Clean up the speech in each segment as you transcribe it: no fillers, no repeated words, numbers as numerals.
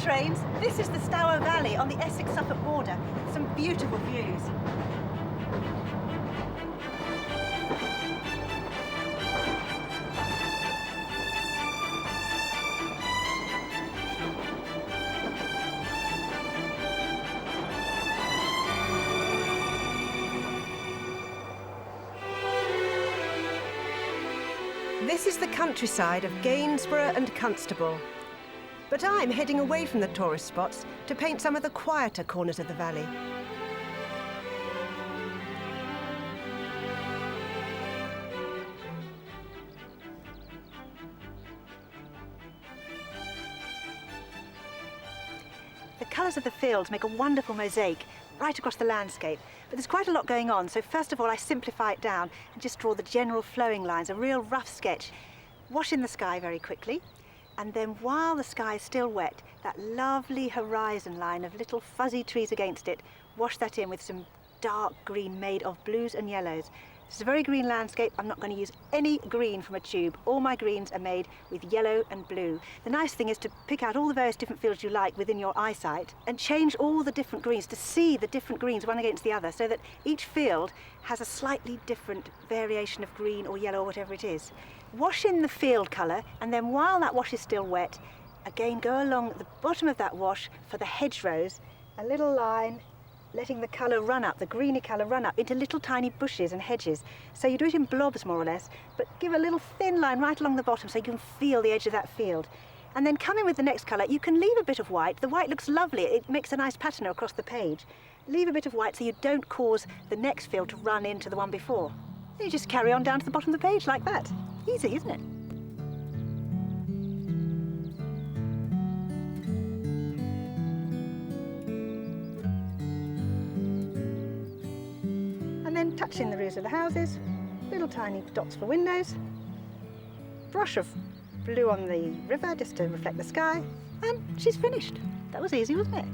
Trains. This is the Stour Valley on the Essex-Suffolk border. Some beautiful views. This is the countryside of Gainsborough and Constable. But I'm heading away from the tourist spots to paint some of the quieter corners of the valley. The colours of the fields make a wonderful mosaic right across the landscape, but there's quite a lot going on, so first of all I simplify it down and just draw the general flowing lines, a real rough sketch. Wash in the sky very quickly. And then while the sky is still wet, that lovely horizon line of little fuzzy trees against it, wash that in with some dark green made of blues and yellows. This is a very green landscape. I'm not going to use any green from a tube. All my greens are made with yellow and blue. The nice thing is to pick out all the various different fields you like within your eyesight and change all the different greens to see the different greens one against the other so that each field has a slightly different variation of green or yellow or whatever it is. Wash in the field colour, and then while that wash is still wet, again go along the bottom of that wash for the hedgerows, a little line, letting the colour run up, the greeny colour run up into little tiny bushes and hedges. So you do it in blobs more or less, but give a little thin line right along the bottom so you can feel the edge of that field. And then come in with the next colour. You can leave a bit of white. The white looks lovely. It makes a nice pattern across the page. Leave a bit of white so you don't cause the next field to run into the one before. And you just carry on down to the bottom of the page like that. Easy, isn't it? And then touch in the roofs of the houses, little tiny dots for windows, brush of blue on the river just to reflect the sky, and she's finished. That was easy, wasn't it?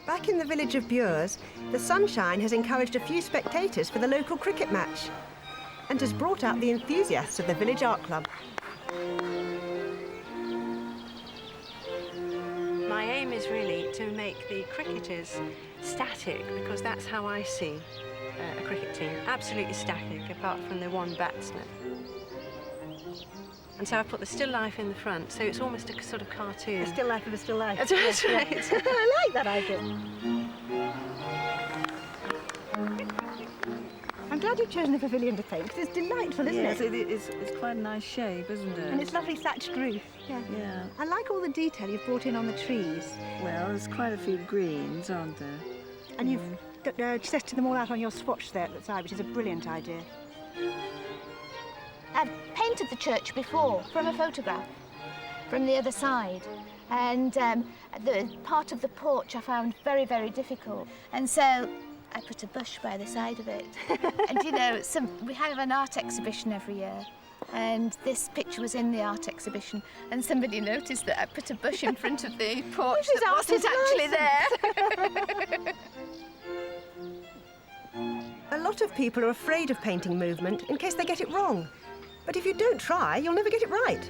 Back in the village of Bures, the sunshine has encouraged a few spectators for the local cricket match and has brought out the enthusiasts of the village art club. My aim is really to make the cricketers static, because that's how I see a cricket team, absolutely static apart from the one batsman. And so I put the still life in the front, so it's almost a sort of cartoon. A still life of a still life. That's right. I like that idea. I'm glad you've chosen the pavilion to paint, because it's delightful, isn't yes, it? it's quite a nice shape, isn't it? And it's lovely thatched roof. Yeah. Yeah. I like all the detail you've brought in on the trees. Well, there's quite a few greens, aren't there? And you've setted them all out on your swatch there at the side, which is a brilliant idea. I've painted the church before from a photograph from the other side, and the part of the porch I found very, very difficult, and so I put a bush by the side of it. And you know, we have an art exhibition every year, and this picture was in the art exhibition, and somebody noticed that I put a bush in front of the porch that wasn't actually there. A lot of people are afraid of painting movement in case they get it wrong. But if you don't try, you'll never get it right.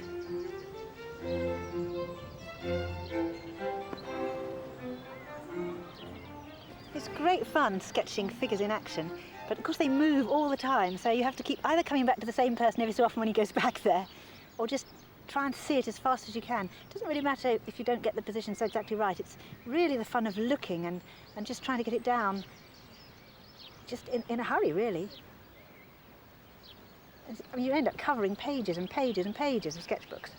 It's great fun sketching figures in action, but of course they move all the time, so you have to keep either coming back to the same person every so often when he goes back there, or just try and see it as fast as you can. It doesn't really matter if you don't get the position so exactly right. It's really the fun of looking and just trying to get it down, just in a hurry, really. I mean, you end up covering pages and pages and pages of sketchbooks.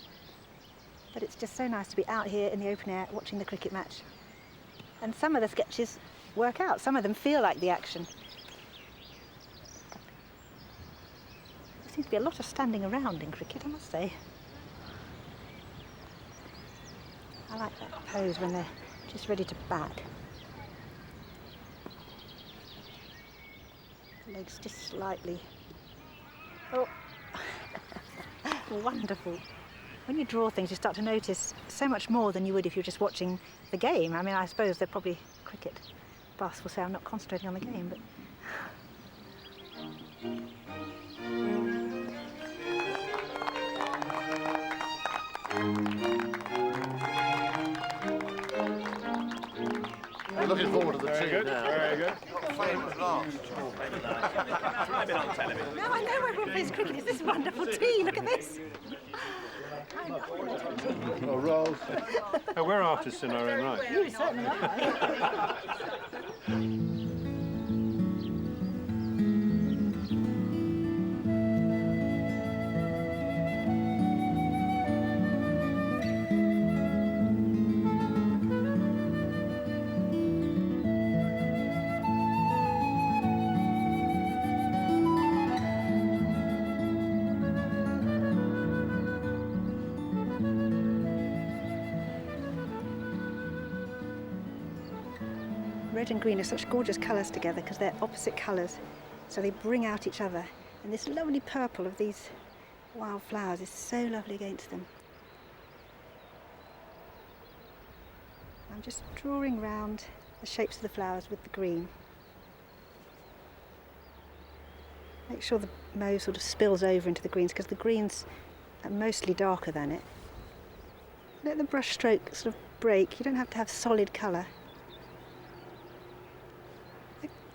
But it's just so nice to be out here in the open air watching the cricket match. And some of the sketches work out, some of them feel like the action. There seems to be a lot of standing around in cricket, I must say. I like that pose when they're just ready to bat. Legs just slightly. Oh, wonderful. When you draw things, you start to notice so much more than you would if you're just watching the game. I mean, I suppose they're probably cricket buffs will say I'm not concentrating on the game, but... We're looking forward to the tea good. now. Very good. Famous last. I've been on television. No, I know everyone plays cricket. It's this wonderful tea. Look at this. Oh, Rolls. Oh, we're artists in our own right. You certainly are. Red and green are such gorgeous colours together because they're opposite colours, so they bring out each other. And this lovely purple of these wild flowers is so lovely against them. I'm just drawing round the shapes of the flowers with the green. Make sure the mauve sort of spills over into the greens because the greens are mostly darker than it. Let the brush stroke sort of break. You don't have to have solid colour.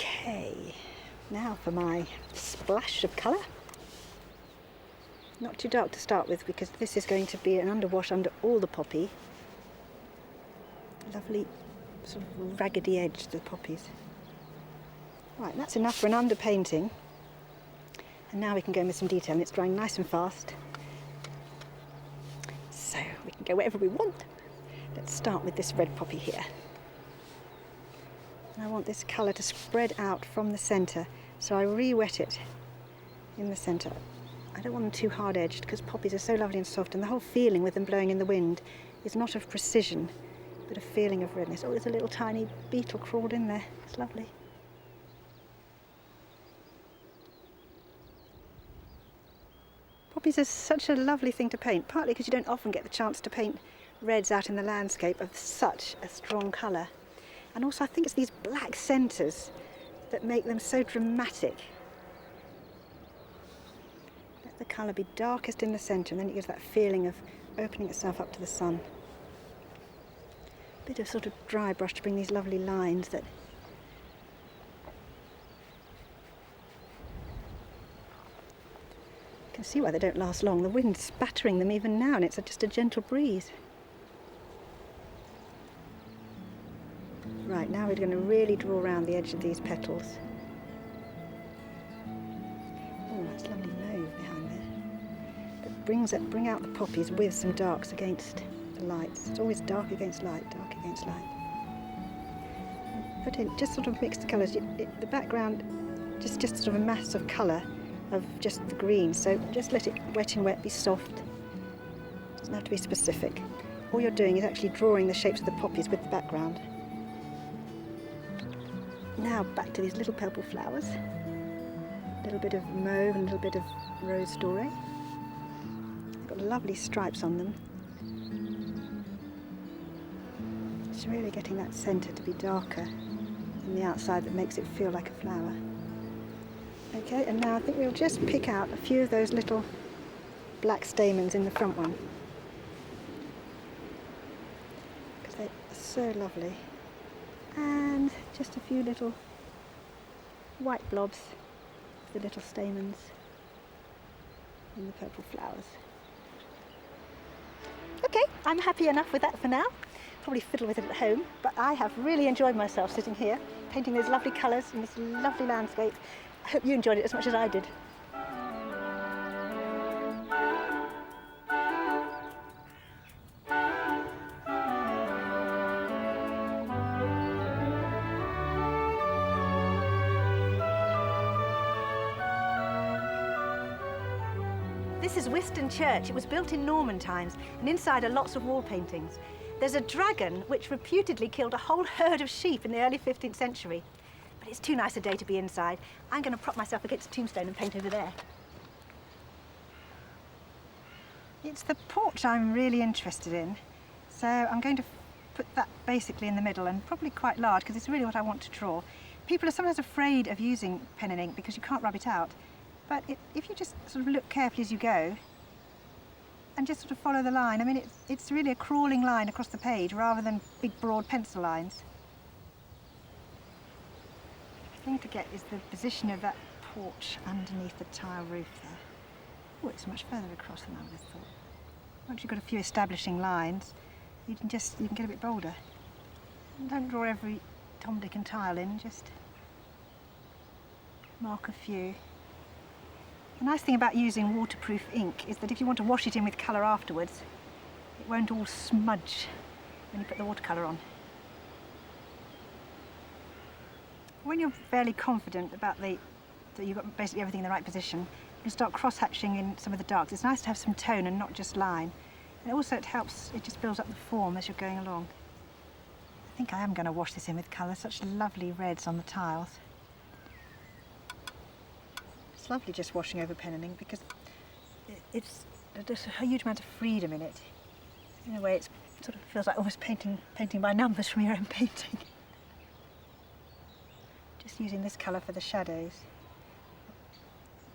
Okay, now for my splash of colour. Not too dark to start with because this is going to be an underwash under all the poppy. Lovely sort of raggedy edge to the poppies. Right, that's enough for an underpainting. And now we can go in with some detail and it's drying nice and fast. So we can go wherever we want. Let's start with this red poppy here. I want this colour to spread out from the centre, so I re-wet it in the centre. I don't want them too hard-edged because poppies are so lovely and soft, and the whole feeling with them blowing in the wind is not of precision, but a feeling of redness. Oh, there's a little tiny beetle crawled in there. It's lovely. Poppies are such a lovely thing to paint, partly because you don't often get the chance to paint reds out in the landscape of such a strong colour. And also I think it's these black centres that make them so dramatic. Let the colour be darkest in the centre and then it gives that feeling of opening itself up to the sun. A bit of sort of dry brush to bring these lovely lines that... You can see why they don't last long. The wind's spattering them even now and it's just a gentle breeze. Right, now we're going to really draw around the edge of these petals. Oh, that's lovely mauve behind there. But bring out the poppies with some darks against the lights. It's always dark against light, dark against light. Put in, just sort of mix the colours. The background, just sort of a mass of colour of just the green. So just let it wet and wet, be soft. It doesn't have to be specific. All you're doing is actually drawing the shapes of the poppies with the background. Now back to these little purple flowers. A little bit of mauve and a little bit of rose doré. They've got lovely stripes on them. It's really getting that centre to be darker than the outside that makes it feel like a flower. Okay, and now I think we'll just pick out a few of those little black stamens in the front one. Because they're so lovely. And just a few little white blobs of the little stamens and the purple flowers. Okay, I'm happy enough with that for now. Probably fiddle with it at home, but I have really enjoyed myself sitting here, painting those lovely colours in this lovely landscape. I hope you enjoyed it as much as I did. This is Wiston Church. It was built in Norman times, and inside are lots of wall paintings. There's a dragon which reputedly killed a whole herd of sheep in the early 15th century. But it's too nice a day to be inside. I'm going to prop myself against a tombstone and paint over there. It's the porch I'm really interested in, so I'm going to put that basically in the middle and probably quite large because it's really what I want to draw. People are sometimes afraid of using pen and ink because you can't rub it out, but if you just sort of look carefully as you go and just sort of follow the line, I mean it's really a crawling line across the page rather than big broad pencil lines. The thing to get is the position of that porch underneath the tile roof there. Oh, it's much further across than I would have thought. Once you've got a few establishing lines, you can get a bit bolder. And don't draw every Tom, Dick and tile in, just mark a few. The nice thing about using waterproof ink is that if you want to wash it in with colour afterwards, it won't all smudge when you put the watercolour on. When you're fairly confident about that you've got basically everything in the right position, you start cross-hatching in some of the darks. It's nice to have some tone and not just line. And also it just builds up the form as you're going along. I think I am going to wash this in with colour, such lovely reds on the tiles. It's lovely just washing over pen and ink because there's a huge amount of freedom in it. In a way it sort of feels like almost painting by numbers from your own painting. Just using this colour for the shadows.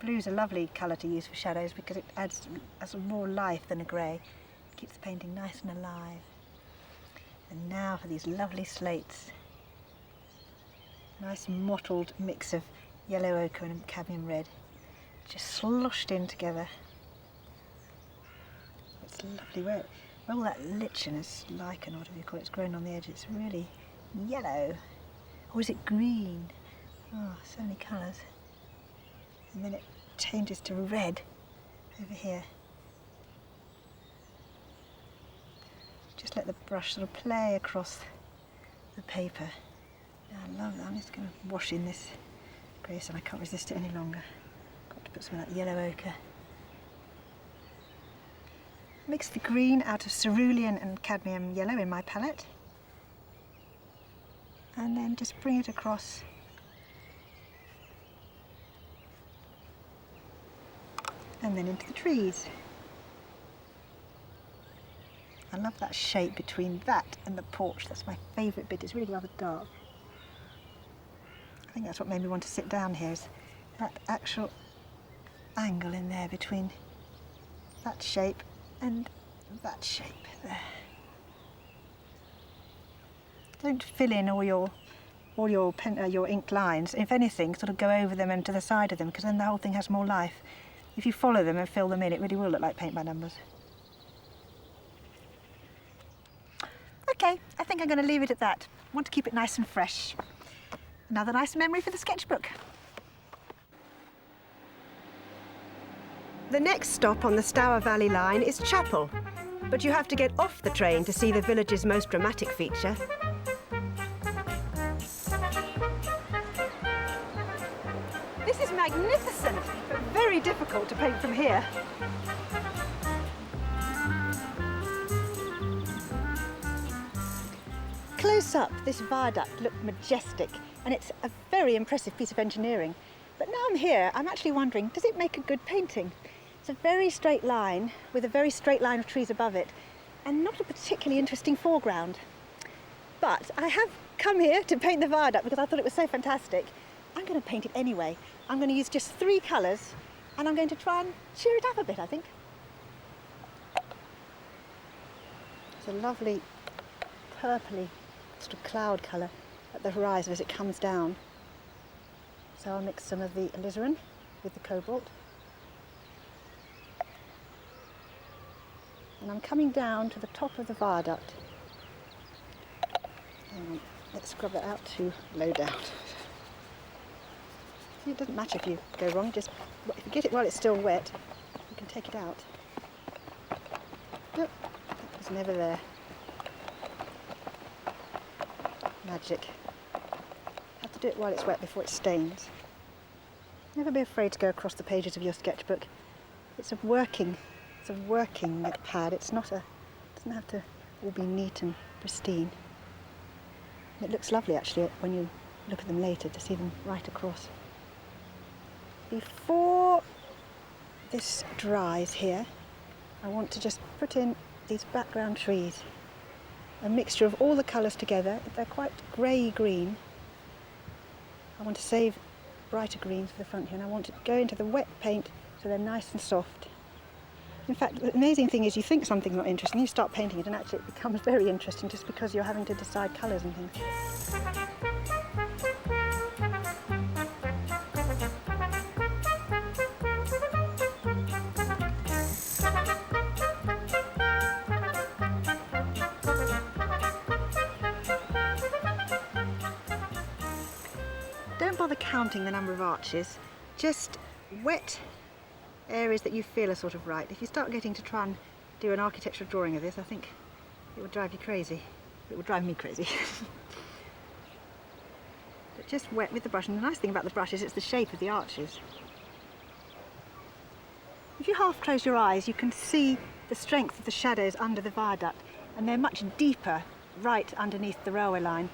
Blue's a lovely colour to use for shadows because it adds more life than a grey. It keeps the painting nice and alive. And now for these lovely slates. Nice mottled mix of yellow ochre and cadmium red. Just sloshed in together. It's lovely where all that lichenous lichen, or whatever you call it, it's grown on the edge. It's really yellow. Or is it green? Oh, so many colours. And then it changes to red over here. Just let the brush sort of play across the paper. I love that. I'm just going to wash in this grey so I can't resist it any longer. Got to put some of that yellow ochre. Mix the green out of cerulean and cadmium yellow in my palette. And then just bring it across. And then into the trees. I love that shape between that and the porch. That's my favourite bit. It's really rather dark. I think that's what made me want to sit down here, is that actual angle in there between that shape and that shape there. Don't fill in all your ink lines. If anything, sort of go over them and to the side of them, because then the whole thing has more life. If you follow them and fill them in, it really will look like paint by numbers. Okay, I think I'm going to leave it at that. I want to keep it nice and fresh. Another nice memory for the sketchbook. The next stop on the Stour Valley line is Chapel, but you have to get off the train to see the village's most dramatic feature. This is magnificent, but very difficult to paint from here. Close up, this viaduct looked majestic, and it's a very impressive piece of engineering. But now I'm here, I'm actually wondering, does it make a good painting? It's a very straight line, with a very straight line of trees above it, and not a particularly interesting foreground. But I have come here to paint the viaduct because I thought it was so fantastic. I'm going to paint it anyway. I'm going to use just 3 colours, and I'm going to try and cheer it up a bit, I think. It's a lovely purpley sort of cloud colour at the horizon as it comes down. So I'll mix some of the alizarin with the cobalt. And I'm coming down to the top of the viaduct. Let's scrub it out to low down. See, it doesn't matter if you go wrong, just if you get it while it's still wet, you can take it out. Nope, that was never there. Magic. Have to do it while it's wet before it stains. Never be afraid to go across the pages of your sketchbook. It's a working pad. It doesn't have to all be neat and pristine. It looks lovely actually when you look at them later to see them right across. Before this dries here, I want to just put in these background trees. A mixture of all the colours together. They're quite grey-green. I want to save brighter greens for the front here, and I want to go into the wet paint so they're nice and soft. In fact, the amazing thing is you think something's not interesting, you start painting it and actually it becomes very interesting just because you're having to decide colours and things. Don't bother counting the number of arches, just wet areas that you feel are sort of right. If you start getting to try and do an architectural drawing of this, I think it would drive you crazy. It would drive me crazy. But just wet with the brush, and the nice thing about the brush is it's the shape of the arches. If you half close your eyes, you can see the strength of the shadows under the viaduct, and they're much deeper right underneath the railway line.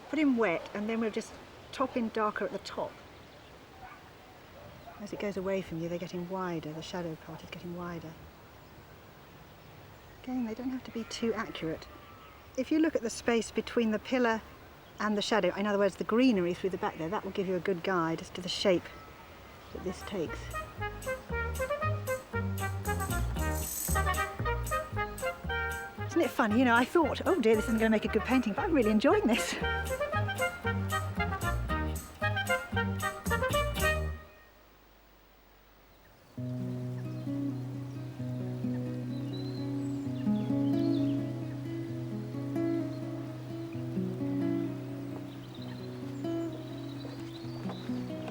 Put in wet, and then we'll just top in darker at the top. As it goes away from you, they're getting wider, the shadow part is getting wider. Again, they don't have to be too accurate. If you look at the space between the pillar and the shadow, in other words, the greenery through the back there, that will give you a good guide as to the shape that this takes. Isn't it funny? You know, I thought, oh dear, this isn't going to make a good painting, but I'm really enjoying this.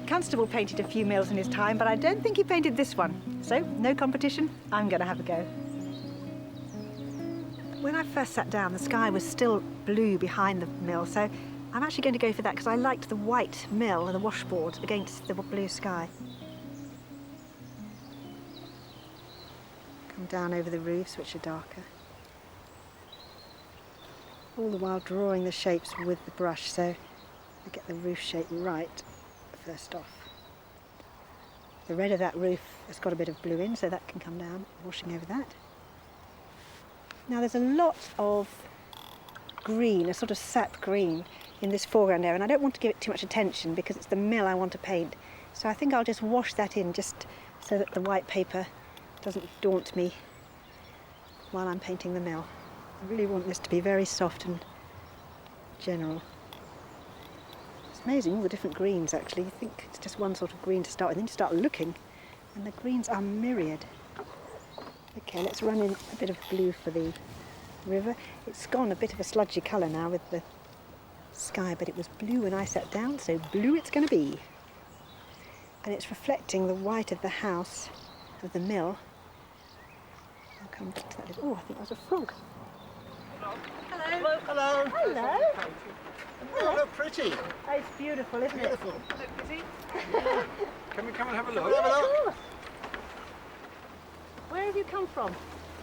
Constable painted a few mills in his time, but I don't think he painted this one. So, no competition, I'm going to have a go. When I first sat down, the sky was still blue behind the mill, so I'm actually going to go for that because I liked the white mill and the washboard against the blue sky. Come down over the roofs, which are darker. All the while drawing the shapes with the brush, so I get the roof shape right first off. The red of that roof has got a bit of blue in, so that can come down, washing over that. Now there's a lot of green, a sort of sap green in this foreground area, and I don't want to give it too much attention because it's the mill I want to paint. So I think I'll just wash that in just so that the white paper doesn't daunt me while I'm painting the mill. I really want this to be very soft and general. Amazing, all the different greens actually. You think it's just one sort of green to start with, then you start looking and the greens are myriad. Okay, let's run in a bit of blue for the river. It's gone a bit of a sludgy colour now with the sky, but it was blue when I sat down, so blue it's going to be. And it's reflecting the white of the house, of the mill. I'll come back to that. Oh, I think that was a frog. Hello. Hello. Hello. Oh, look pretty. Oh, it's beautiful, isn't Beautiful. it? Can we come and have a look? Have a look. Where have you come from?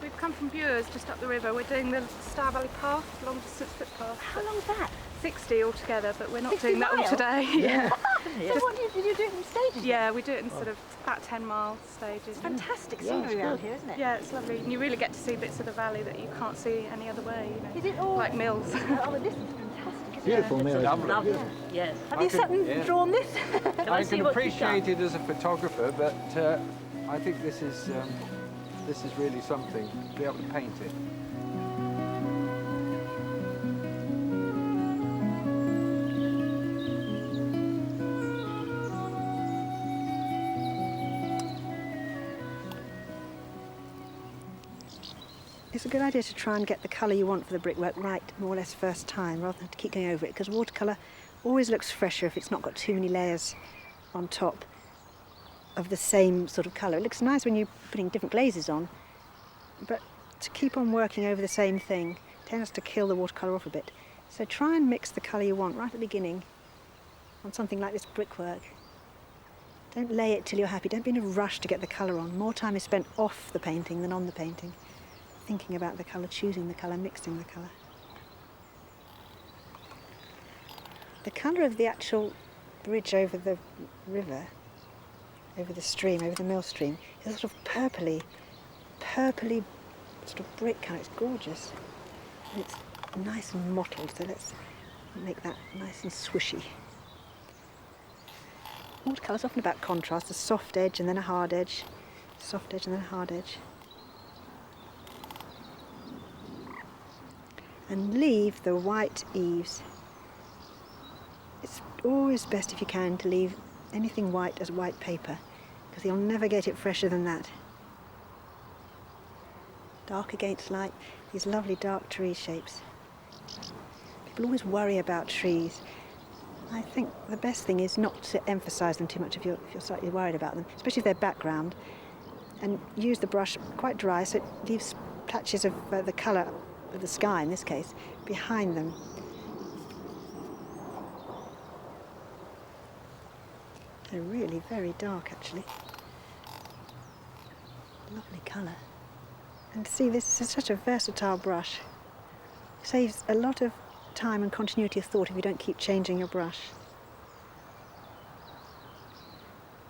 We've come from Bures, just up the river. We're doing the Star Valley Path, long distance footpath. How long's that? 60 altogether, but we're not 60 doing that all miles? today. Yeah. So what did you do it in stages? Yeah, we do it in sort of about 10-mile stages. Fantastic Yeah, scenery it's around good. here, isn't it? Yeah, it's lovely. And you really get to see bits of the valley that you can't see any other way, you know. Is it all... Like mills. Oh, this is fantastic, isn't Beautiful it? mirror. Lovely. Yes. Have you sat and drawn this? I can appreciate it as a photographer, but I think this is really something, to be able to paint it. It's a good idea to try and get the colour you want for the brickwork right more or less first time rather than to keep going over it, because watercolour always looks fresher if it's not got too many layers on top of the same sort of colour. It looks nice when you're putting different glazes on, but to keep on working over the same thing tends to kill the watercolour off a bit. So try and mix the colour you want right at the beginning on something like this brickwork. Don't lay it till you're happy. Don't be in a rush to get the colour on. More time is spent off the painting than on the painting. Thinking about the colour, choosing the colour, mixing the colour. The colour of the actual bridge over the river, over the stream, over the mill stream, is a sort of purpley sort of brick colour. It's gorgeous. And it's nice and mottled, so let's make that nice and swishy. Watercolour's often about contrast, a soft edge and then a hard edge, soft edge and then a hard edge. And leave the white eaves. It's always best if you can to leave anything white as white paper, because you'll never get it fresher than that. Dark against light, these lovely dark tree shapes. People always worry about trees. I think the best thing is not to emphasise them too much if you're slightly worried about them, especially if they're background, and use the brush quite dry so it leaves patches of the colour of the sky, in this case, behind them. They're really very dark, actually. Lovely colour. And see, this is such a versatile brush. Saves a lot of time and continuity of thought if you don't keep changing your brush.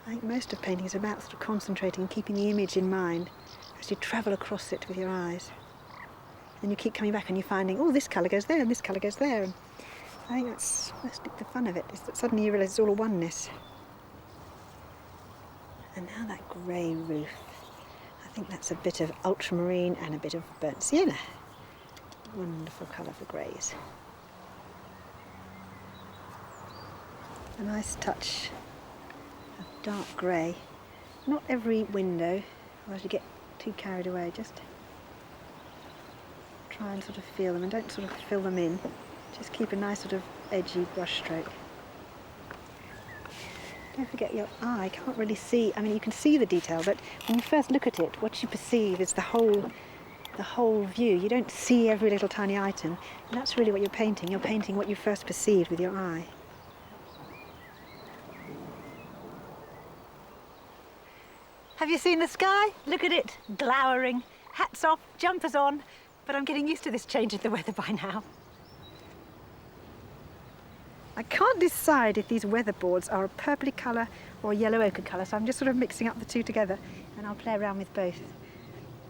I think most of painting is about sort of concentrating and keeping the image in mind as you travel across it with your eyes. And you keep coming back and you're finding, oh, this colour goes there and this colour goes there. And I think that's mostly the fun of it, is that suddenly you realise it's all a oneness. And now that grey roof. I think that's a bit of ultramarine and a bit of burnt sienna. Wonderful colour for greys. A nice touch of dark grey. Not every window, or as you get too carried away, just try and sort of feel them and don't sort of fill them in. Just keep a nice sort of edgy brush stroke. Don't forget your eye can't really see, I mean you can see the detail, but when you first look at it, what you perceive is the whole view. You don't see every little tiny item, and that's really what you're painting. You're painting what you first perceived with your eye. Have you seen the sky? Look at it, glowering. Hats off, jumpers on, but I'm getting used to this change of the weather by now. I can't decide if these weatherboards are a purpley colour or a yellow ochre colour, so I'm just sort of mixing up the two together, and I'll play around with both.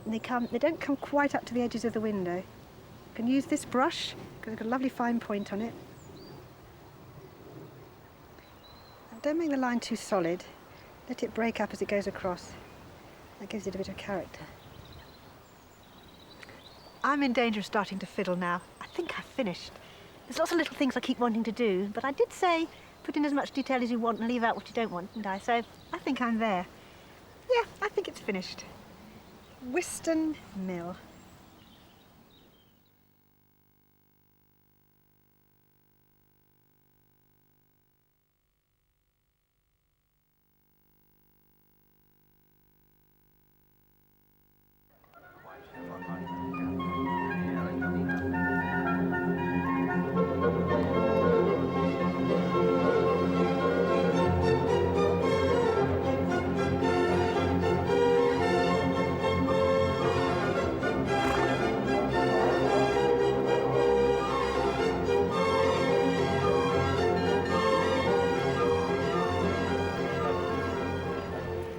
And they don't come quite up to the edges of the window. You can use this brush, because it's got a lovely fine point on it. And don't make the line too solid. Let it break up as it goes across. That gives it a bit of character. I'm in danger of starting to fiddle now. I think I've finished. There's lots of little things I keep wanting to do, but I did say put in as much detail as you want and leave out what you don't want, didn't I? So I think I'm there. Yeah, I think it's finished. Whiston Mill.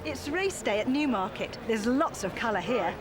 It's race day at Newmarket. There's lots of colour here.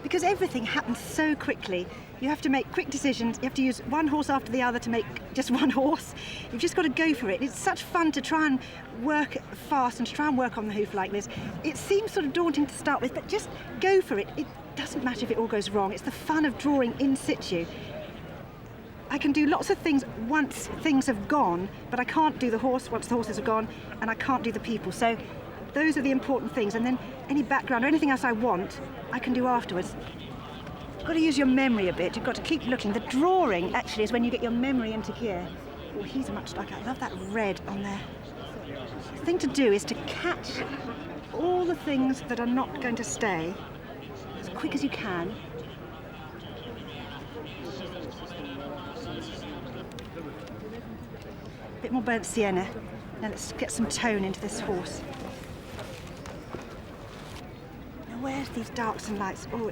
Because everything happens so quickly, you have to make quick decisions. You have to use one horse after the other to make just one horse. You've just got to go for it. It's such fun to try and work fast and to try and work on the hoof like this. It seems sort of daunting to start with, but just go for it. It doesn't matter if it all goes wrong. It's the fun of drawing in situ. I can do lots of things once things have gone, but I can't do the horse once the horses are gone, and I can't do the people. So those are the important things, and then any background or anything else I want, I can do afterwards. You've got to use your memory a bit. You've got to keep looking. The drawing, actually, is when you get your memory into gear. Oh, he's much like, I love that red on there. The thing to do is to catch all the things that are not going to stay as quick as you can. A bit more burnt sienna. Now let's get some tone into this horse. Now where's these darks and lights? Oh,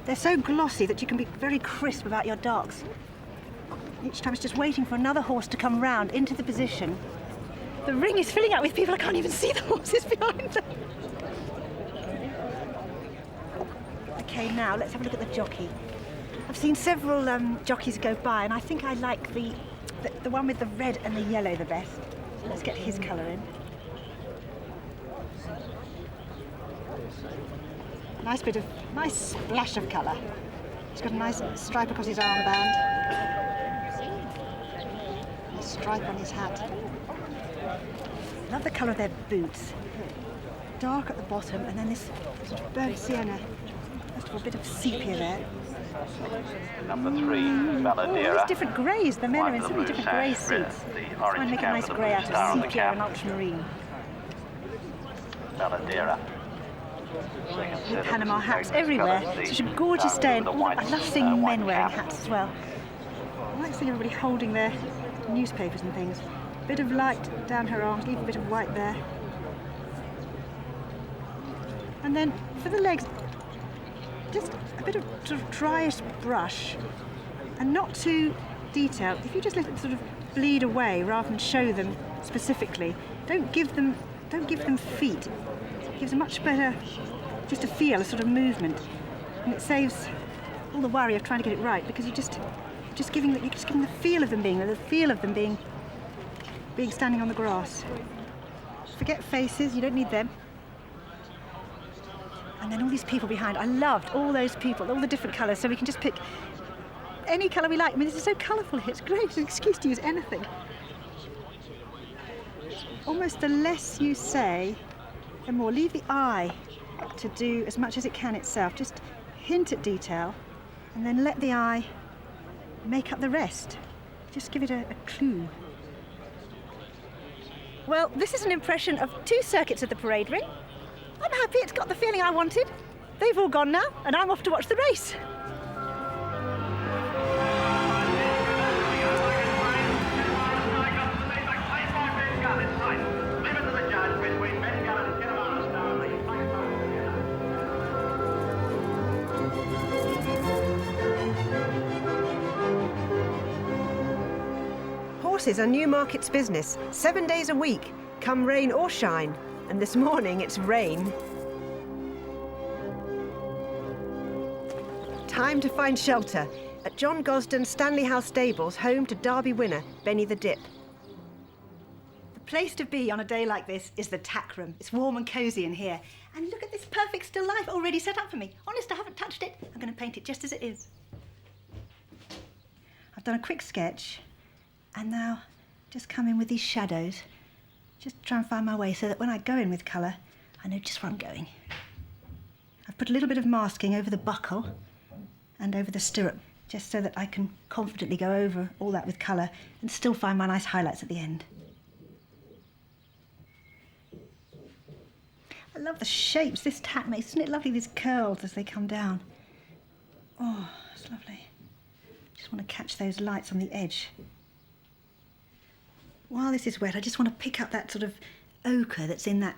they're so glossy that you can be very crisp about your darks. Each time it's just waiting for another horse to come round into the position. The ring is filling up with people. I can't even see the horses behind them. Okay, now let's have a look at the jockey. I've seen several jockeys go by, and I think I like the one with the red and the yellow the best. So let's get his colour in. Nice splash of colour. He's got a nice stripe across his armband. A stripe on his hat. Love the colour of their boots. Dark at the bottom, and then this sort of burnt sienna. First of all, a bit of sepia there. Number 3, Baladera. There's different greys. The men are in so many different grey suits. Try and make a nice grey out of sepia and ultramarine. Baladera. With Panama hats everywhere. Such a gorgeous day, and I love seeing men wearing hats as well. I like seeing everybody holding their newspapers and things. Bit of light down her arms, leave a bit of white there. And then for the legs, just a bit of sort of dryish brush, and not too detailed. If you just let it sort of bleed away rather than show them specifically, don't give them feet. It gives a much better, just a feel, a sort of movement, and it saves all the worry of trying to get it right, because you're just giving the feel of them being there, the feel of them being standing on the grass. Forget faces, you don't need them. And then all these people behind. I loved all those people, all the different colours, so we can just pick any colour we like. I mean, this is so colourful here, it's great, it's an excuse to use anything. Almost the less you say, the more. Leave the eye to do as much as it can itself. Just hint at detail, and then let the eye make up the rest. Just give it a clue. Well, this is an impression of 2 circuits of the parade ring. I'm happy it's got the feeling I wanted. They've all gone now, and I'm off to watch the race. Horses are Newmarket's business, 7 days a week, come rain or shine. And this morning it's rain. Time to find shelter at John Gosden's Stanley House Stables, home to Derby winner Benny the Dip. The place to be on a day like this is the tack room. It's warm and cosy in here. And look at this perfect still life already set up for me. Honest, I haven't touched it. I'm going to paint it just as it is. I've done a quick sketch, and now just come in with these shadows. Just try and find my way so that when I go in with colour, I know just where I'm going. I've put a little bit of masking over the buckle and over the stirrup, just so that I can confidently go over all that with colour and still find my nice highlights at the end. I love the shapes this tack makes. Isn't it lovely, these curls as they come down? Oh, it's lovely. Just want to catch those lights on the edge. While this is wet, I just want to pick up that sort of ochre that's in that.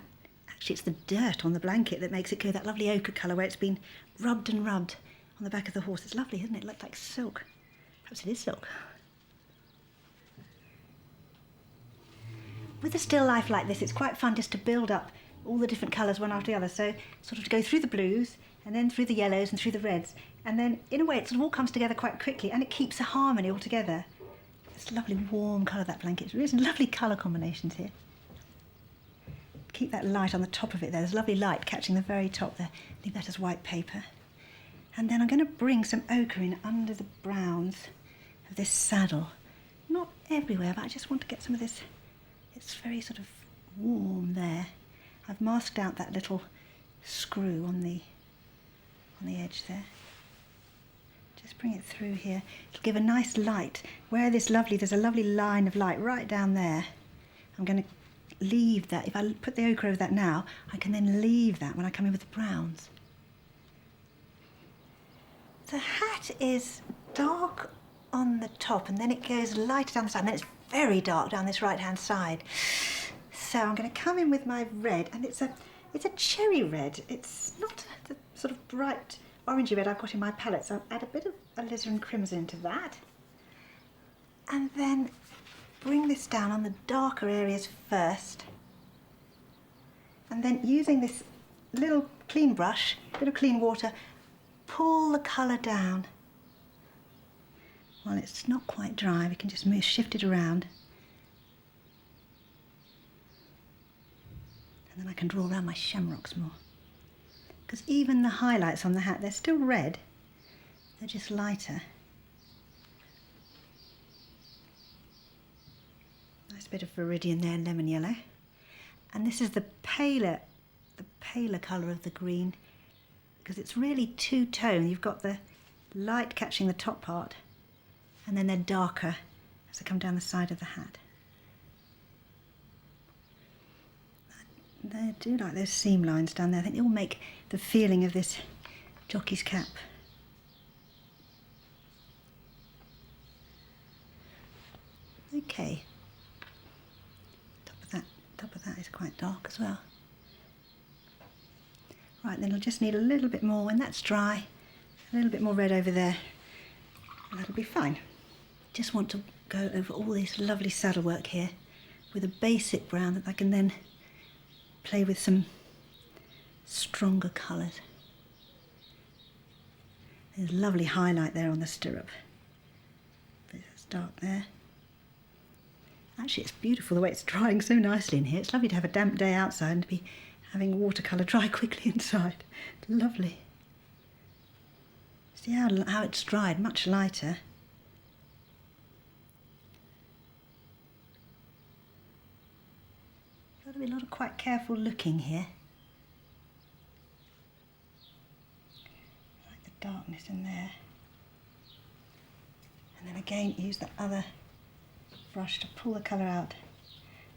Actually, it's the dirt on the blanket that makes it go that lovely ochre colour where it's been rubbed and rubbed on the back of the horse. It's lovely, isn't it? It looks like silk. Perhaps it is silk. With a still life like this, it's quite fun just to build up all the different colours one after the other. So sort of to go through the blues and then through the yellows and through the reds. And then, in a way, it sort of all comes together quite quickly, and it keeps a harmony all together. It's a lovely warm colour, that blanket. There's lovely colour combinations here. Keep that light on the top of it there. There's lovely light catching the very top there. Leave that as white paper. And then I'm going to bring some ochre in under the browns of this saddle. Not everywhere, but I just want to get some of this. It's very sort of warm there. I've masked out that little screw on the edge there. Just bring it through here. It'll give a nice light. Where there's a lovely line of light right down there. I'm going to leave that. If I put the ochre over that now, I can then leave that when I come in with the browns. The hat is dark on the top and then it goes lighter down the side and then it's very dark down this right-hand side. So I'm going to come in with my red, and it's a cherry red. It's not the sort of bright orangey red I've got in my palette, so I'll add a bit of alizarin crimson to that. And then bring this down on the darker areas first. And then using this little clean brush, bit of clean water, pull the colour down. While it's not quite dry, we can just shift it around. And then I can draw around my shamrocks more. Because even the highlights on the hat, they're still red, they're just lighter. Nice bit of viridian there, lemon yellow. And this is the paler colour of the green, because it's really two-tone. You've got the light catching the top part, and then they're darker as they come down the side of the hat. I do like those seam lines down there. I think they will make the feeling of this jockey's cap. Okay. Top of that is quite dark as well. Right, then I'll just need a little bit more when that's dry. A little bit more red over there. And that'll be fine. Just want to go over all this lovely saddle work here with a basic brown that I can then play with some stronger colours. There's a lovely highlight there on the stirrup. It's dark there. Actually, it's beautiful the way it's drying so nicely in here. It's lovely to have a damp day outside and to be having watercolour dry quickly inside. Lovely. See how it's dried, much lighter. Got to be a lot of quite careful looking here. I like the darkness in there. And then again use the other brush to pull the colour out.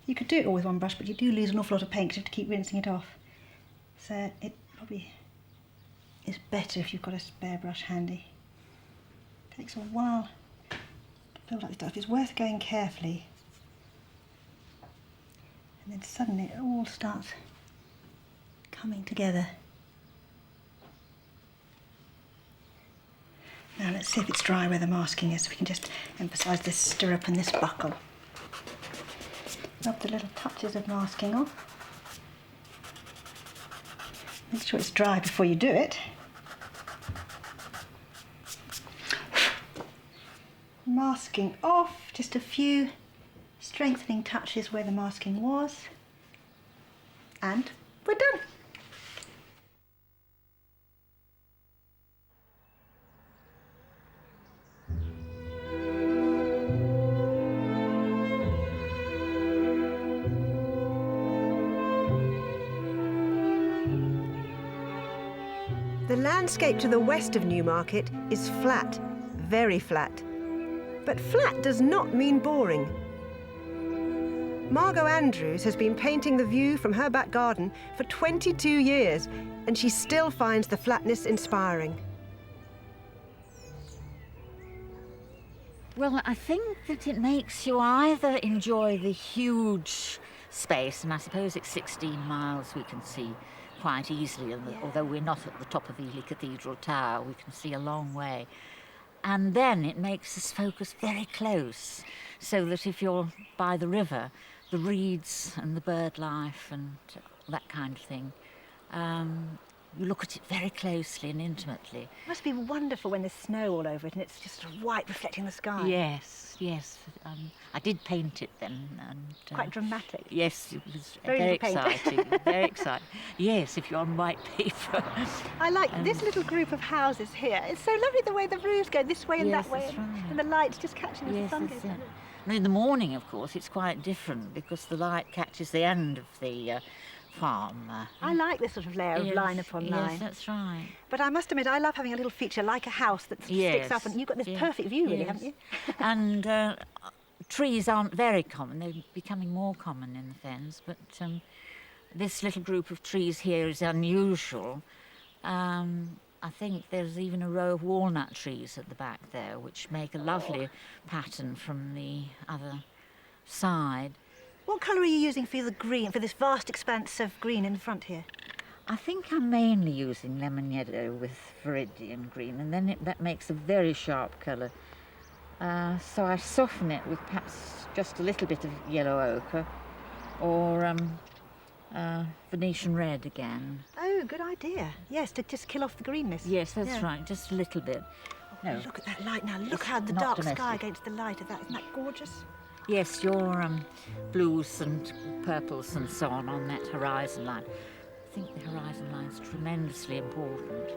You could do it all with one brush, but you do lose an awful lot of paint because you have to keep rinsing it off. So it probably is better if you've got a spare brush handy. It takes a while to build up this stuff. It's worth going carefully. And then suddenly it all starts coming together. Now let's see if it's dry where the masking is, so we can just emphasise this stirrup and this buckle. Rub the little touches of masking off. Make sure it's dry before you do it. Masking off, just a few strengthening touches where the masking was, and we're done. The landscape to the west of Newmarket is flat, very flat. But flat does not mean boring. Margot Andrews has been painting the view from her back garden for 22 years, and she still finds the flatness inspiring. Well, I think that it makes you either enjoy the huge space, and I suppose it's 16 miles we can see quite easily, and although we're not at the top of Ely Cathedral Tower, we can see a long way. And then it makes us focus very close, so that if you're by the river, the reeds and the bird life and that kind of thing, you look at it very closely and intimately. It must be wonderful when there's snow all over it and it's just white reflecting the sky. Yes, yes. I did paint it then. And, quite dramatic. Yes, it was Very exciting. Very exciting. Yes, if you're on white paper. I like this little group of houses here. It's so lovely the way the roofs go this way and Yes, that way, that's right. and the light's just catching as Yes, the sun that's goes it. down. And in the morning, of course, it's quite different because the light catches the end of the farm. I like this sort of layer of line upon line. Yes, that's right. But I must admit, I love having a little feature like a house that sticks up, and you've got this perfect view, really, haven't you? And trees aren't very common. They're becoming more common in the fens, but this little group of trees here is unusual. I think there's even a row of walnut trees at the back there, which make a lovely pattern from the other side. What colour are you using for the green, for this vast expanse of green in the front here? I think I'm mainly using lemon yellow with viridian green, and then that makes a very sharp colour. So I soften it with perhaps just a little bit of yellow ochre, or Venetian red again. Oh, good idea. Yes, to just kill off the greenness. Yes, that's right, just a little bit. No. Look at that light now. Look It's how the not dark domestic. sky against the light of that. Isn't that gorgeous? Yes, your blues and purples and so on that horizon line. I think the horizon line's tremendously important.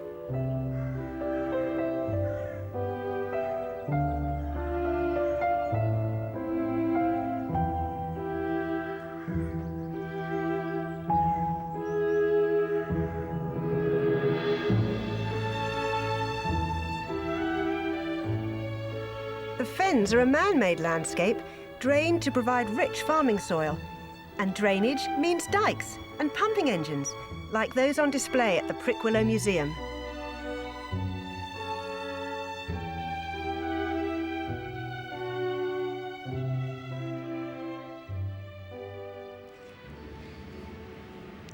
The fens are a man-made landscape drained to provide rich farming soil. And drainage means dikes and pumping engines, like those on display at the Prickwillow Museum.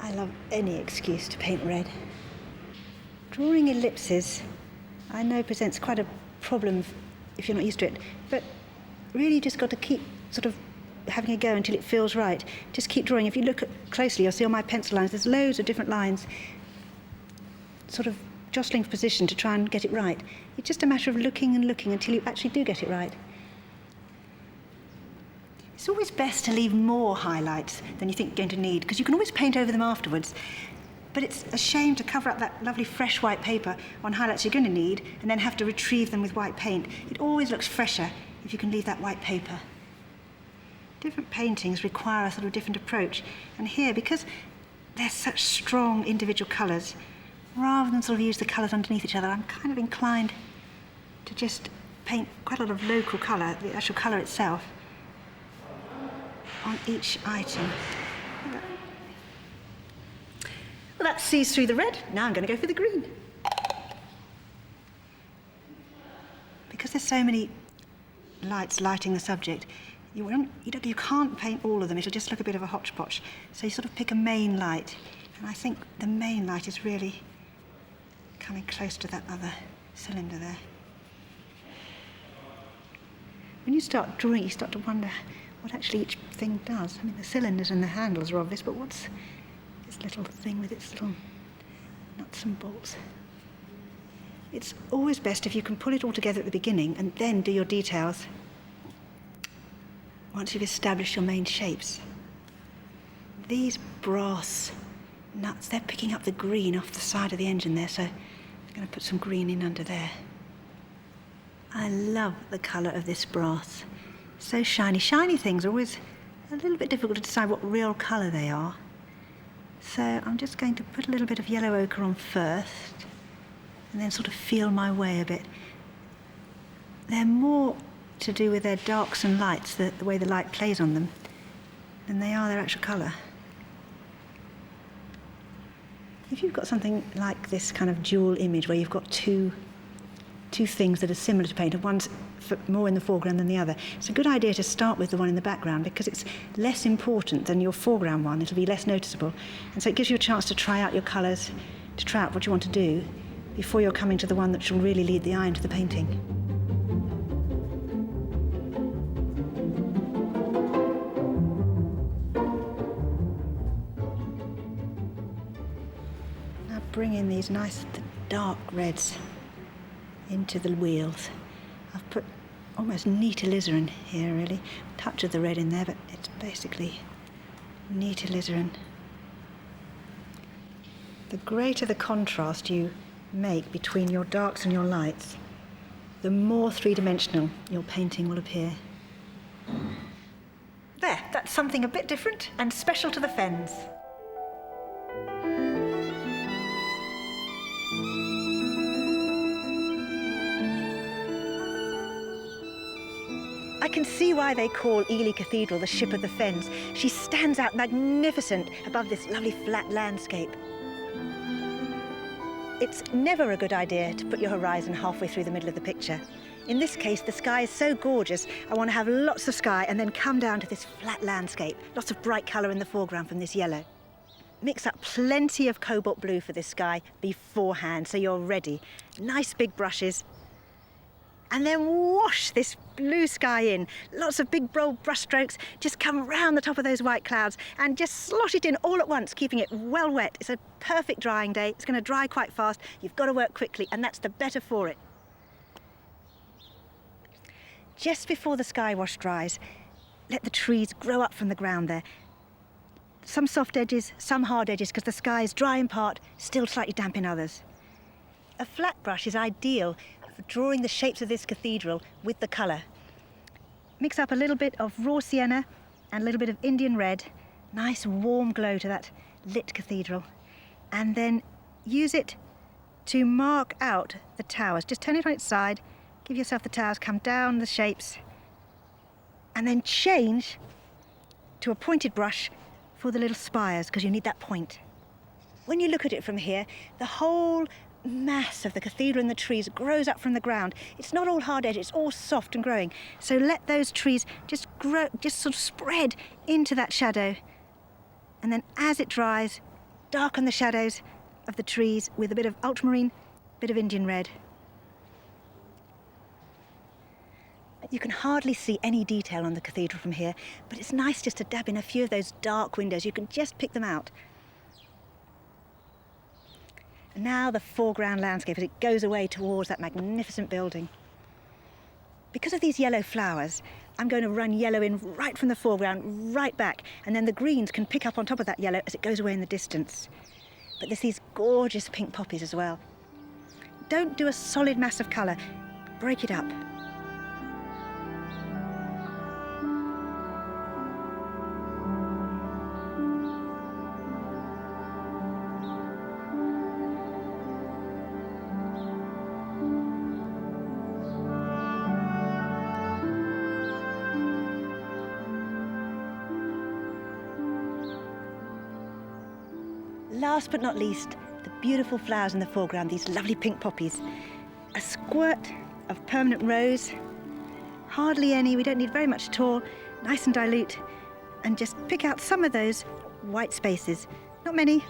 I love any excuse to paint red. Drawing ellipses, I know presents quite a problem if you're not used to it, but really you just got to keep sort of having a go until it feels right. Just keep drawing. If you look closely, you'll see on my pencil lines, there's loads of different lines sort of jostling for position to try and get it right. It's just a matter of looking and looking until you actually do get it right. It's always best to leave more highlights than you think you're going to need, because you can always paint over them afterwards. But it's a shame to cover up that lovely fresh white paper on highlights you're going to need and then have to retrieve them with white paint. It always looks fresher if you can leave that white paper. Different paintings require a sort of different approach. And here, because they're such strong individual colours, rather than sort of use the colours underneath each other, I'm kind of inclined to just paint quite a lot of local colour, the actual colour itself, on each item. Well, that sees through the red. Now I'm going to go for the green. Because there's so many lights lighting the subject, you can't paint all of them. It'll just look a bit of a hodgepodge. So you sort of pick a main light. And I think the main light is really coming close to that other cylinder there. When you start drawing, you start to wonder what actually each thing does. I mean, the cylinders and the handles are obvious, but what's this little thing with its little nuts and bolts? It's always best if you can pull it all together at the beginning and then do your details once you've established your main shapes. These brass nuts, they're picking up the green off the side of the engine there, so I'm going to put some green in under there. I love the colour of this brass. So shiny. Shiny things are always a little bit difficult to decide what real colour they are. So I'm just going to put a little bit of yellow ochre on first and then sort of feel my way a bit. They're more to do with their darks and lights, the way the light plays on them, than they are their actual colour. If you've got something like this kind of dual image where you've got two things that are similar to paint, and one's more in the foreground than the other, it's a good idea to start with the one in the background because it's less important than your foreground one. It'll be less noticeable. And so it gives you a chance to try out your colours, to try out what you want to do before you're coming to the one that will really lead the eye into the painting. Now bring in these nice dark reds into the wheels. I've put almost neat alizarin here, really. A touch of the red in there, but it's basically neat alizarin. The greater the contrast you make between your darks and your lights, the more three-dimensional your painting will appear. There, that's something a bit different and special to the fens. can see why they call Ely Cathedral the Ship of the Fens. She stands out magnificent above this lovely flat landscape. It's never a good idea to put your horizon halfway through the middle of the picture. In this case, the sky is so gorgeous, I want to have lots of sky and then come down to this flat landscape. Lots of bright colour in the foreground from this yellow. Mix up plenty of cobalt blue for this sky beforehand, so you're ready. Nice big brushes. And then wash this blue sky in. Lots of big, bold brush strokes. Just come round the top of those white clouds and just slosh it in all at once, keeping it well wet. It's a perfect drying day. It's going to dry quite fast. You've got to work quickly, and that's the better for it. Just before the sky wash dries, let the trees grow up from the ground there. Some soft edges, some hard edges, because the sky is dry in part, still slightly damp in others. A flat brush is ideal for drawing the shapes of this cathedral with the colour. Mix up a little bit of raw sienna and a little bit of Indian red, nice warm glow to that lit cathedral, and then use it to mark out the towers. Just turn it on its side, give yourself the towers, come down the shapes, and then change to a pointed brush for the little spires, because you need that point. When you look at it from here, the whole mass of the cathedral and the trees grows up from the ground. It's not all hard edge, it's all soft and growing. So let those trees just grow, just sort of spread into that shadow. And then as it dries, darken the shadows of the trees with a bit of ultramarine, bit of Indian red. You can hardly see any detail on the cathedral from here, but it's nice just to dab in a few of those dark windows. You can just pick them out. And now the foreground landscape as it goes away towards that magnificent building. Because of these yellow flowers, I'm going to run yellow in right from the foreground, right back, and then the greens can pick up on top of that yellow as it goes away in the distance. But there's these gorgeous pink poppies as well. Don't do a solid mass of colour, break it up. Last but not least, the beautiful flowers in the foreground, these lovely pink poppies. A squirt of permanent rose, hardly any, we don't need very much at all, nice and dilute, and just pick out some of those white spaces, not many.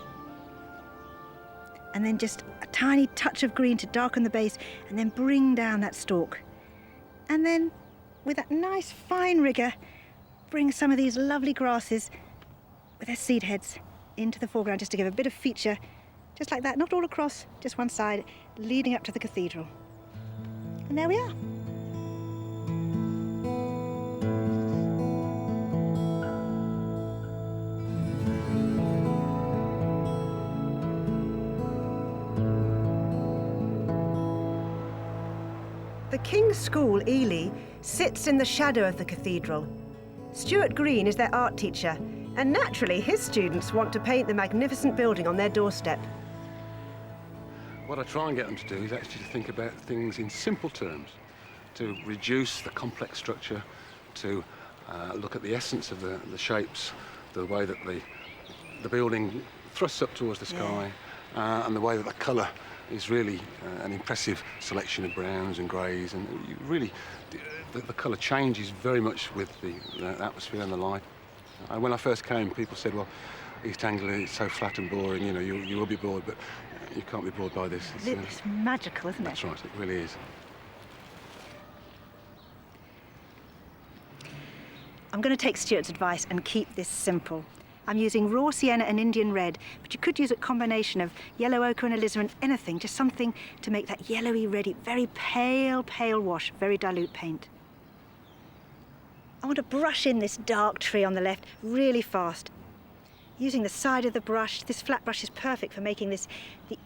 And then just a tiny touch of green to darken the base, and then bring down that stalk. And then, with that nice fine rigour, bring some of these lovely grasses with their seed heads into the foreground just to give a bit of feature, just like that, not all across, just one side, leading up to the cathedral. And there we are. The King's School, Ely, sits in the shadow of the cathedral. Stuart Green is their art teacher, and naturally his students want to paint the magnificent building on their doorstep. What I try and get them to do is actually to think about things in simple terms, to reduce the complex structure, to look at the essence of the shapes, the way that the building thrusts up towards the sky, and the way that the colour is really an impressive selection of browns and greys, and you really, the colour changes very much with the atmosphere and the light. When I first came, people said, well, East Anglia is so flat and boring, you know, you will be bored, but you can't be bored by this. It's magical, isn't it? That's right, it really is. I'm going to take Stuart's advice and keep this simple. I'm using raw sienna and Indian red, but you could use a combination of yellow ochre and alizarin, anything, just something to make that yellowy, reddy, very pale, pale wash, very dilute paint. I want to brush in this dark tree on the left really fast. Using the side of the brush, this flat brush is perfect for making the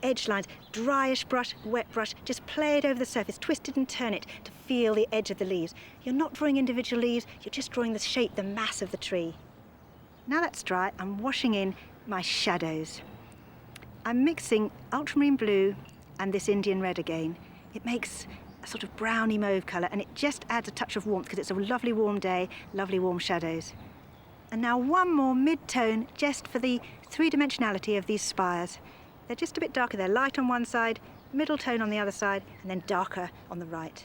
edge lines. Dryish brush, wet brush, just play it over the surface, twist it and turn it to feel the edge of the leaves. You're not drawing individual leaves, you're just drawing the shape, the mass of the tree. Now that's dry, I'm washing in my shadows. I'm mixing ultramarine blue and this Indian red again. It makes a sort of browny mauve colour, and it just adds a touch of warmth because it's a lovely warm day, lovely warm shadows. And now one more mid-tone just for the three-dimensionality of these spires. They're just a bit darker. They're light on one side, middle tone on the other side, and then darker on the right.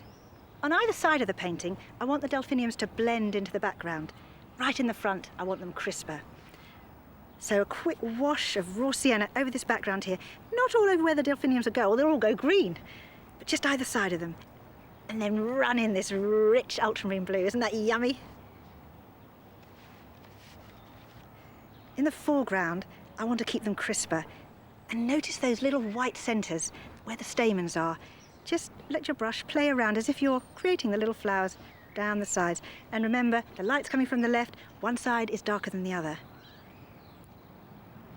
On either side of the painting, I want the delphiniums to blend into the background. Right in the front, I want them crisper. So a quick wash of raw sienna over this background here, not all over where the delphiniums will go, or they'll all go green, but just either side of them. And then run in this rich ultramarine blue. Isn't that yummy? In the foreground, I want to keep them crisper. And notice those little white centres where the stamens are. Just let your brush play around as if you're creating the little flowers down the sides. And remember, the light's coming from the left, one side is darker than the other.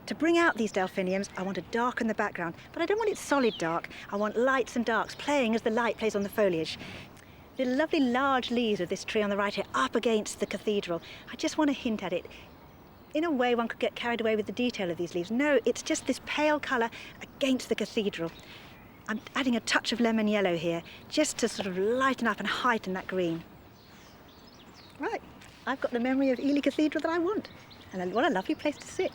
To bring out these delphiniums, I want to darken the background, but I don't want it solid dark. I want lights and darks playing as the light plays on the foliage. The lovely large leaves of this tree on the right here up against the cathedral. I just want to hint at it. In a way, one could get carried away with the detail of these leaves. No, it's just this pale colour against the cathedral. I'm adding a touch of lemon yellow here, just to sort of lighten up and heighten that green. Right, I've got the memory of Ely Cathedral that I want. And what a lovely place to sit.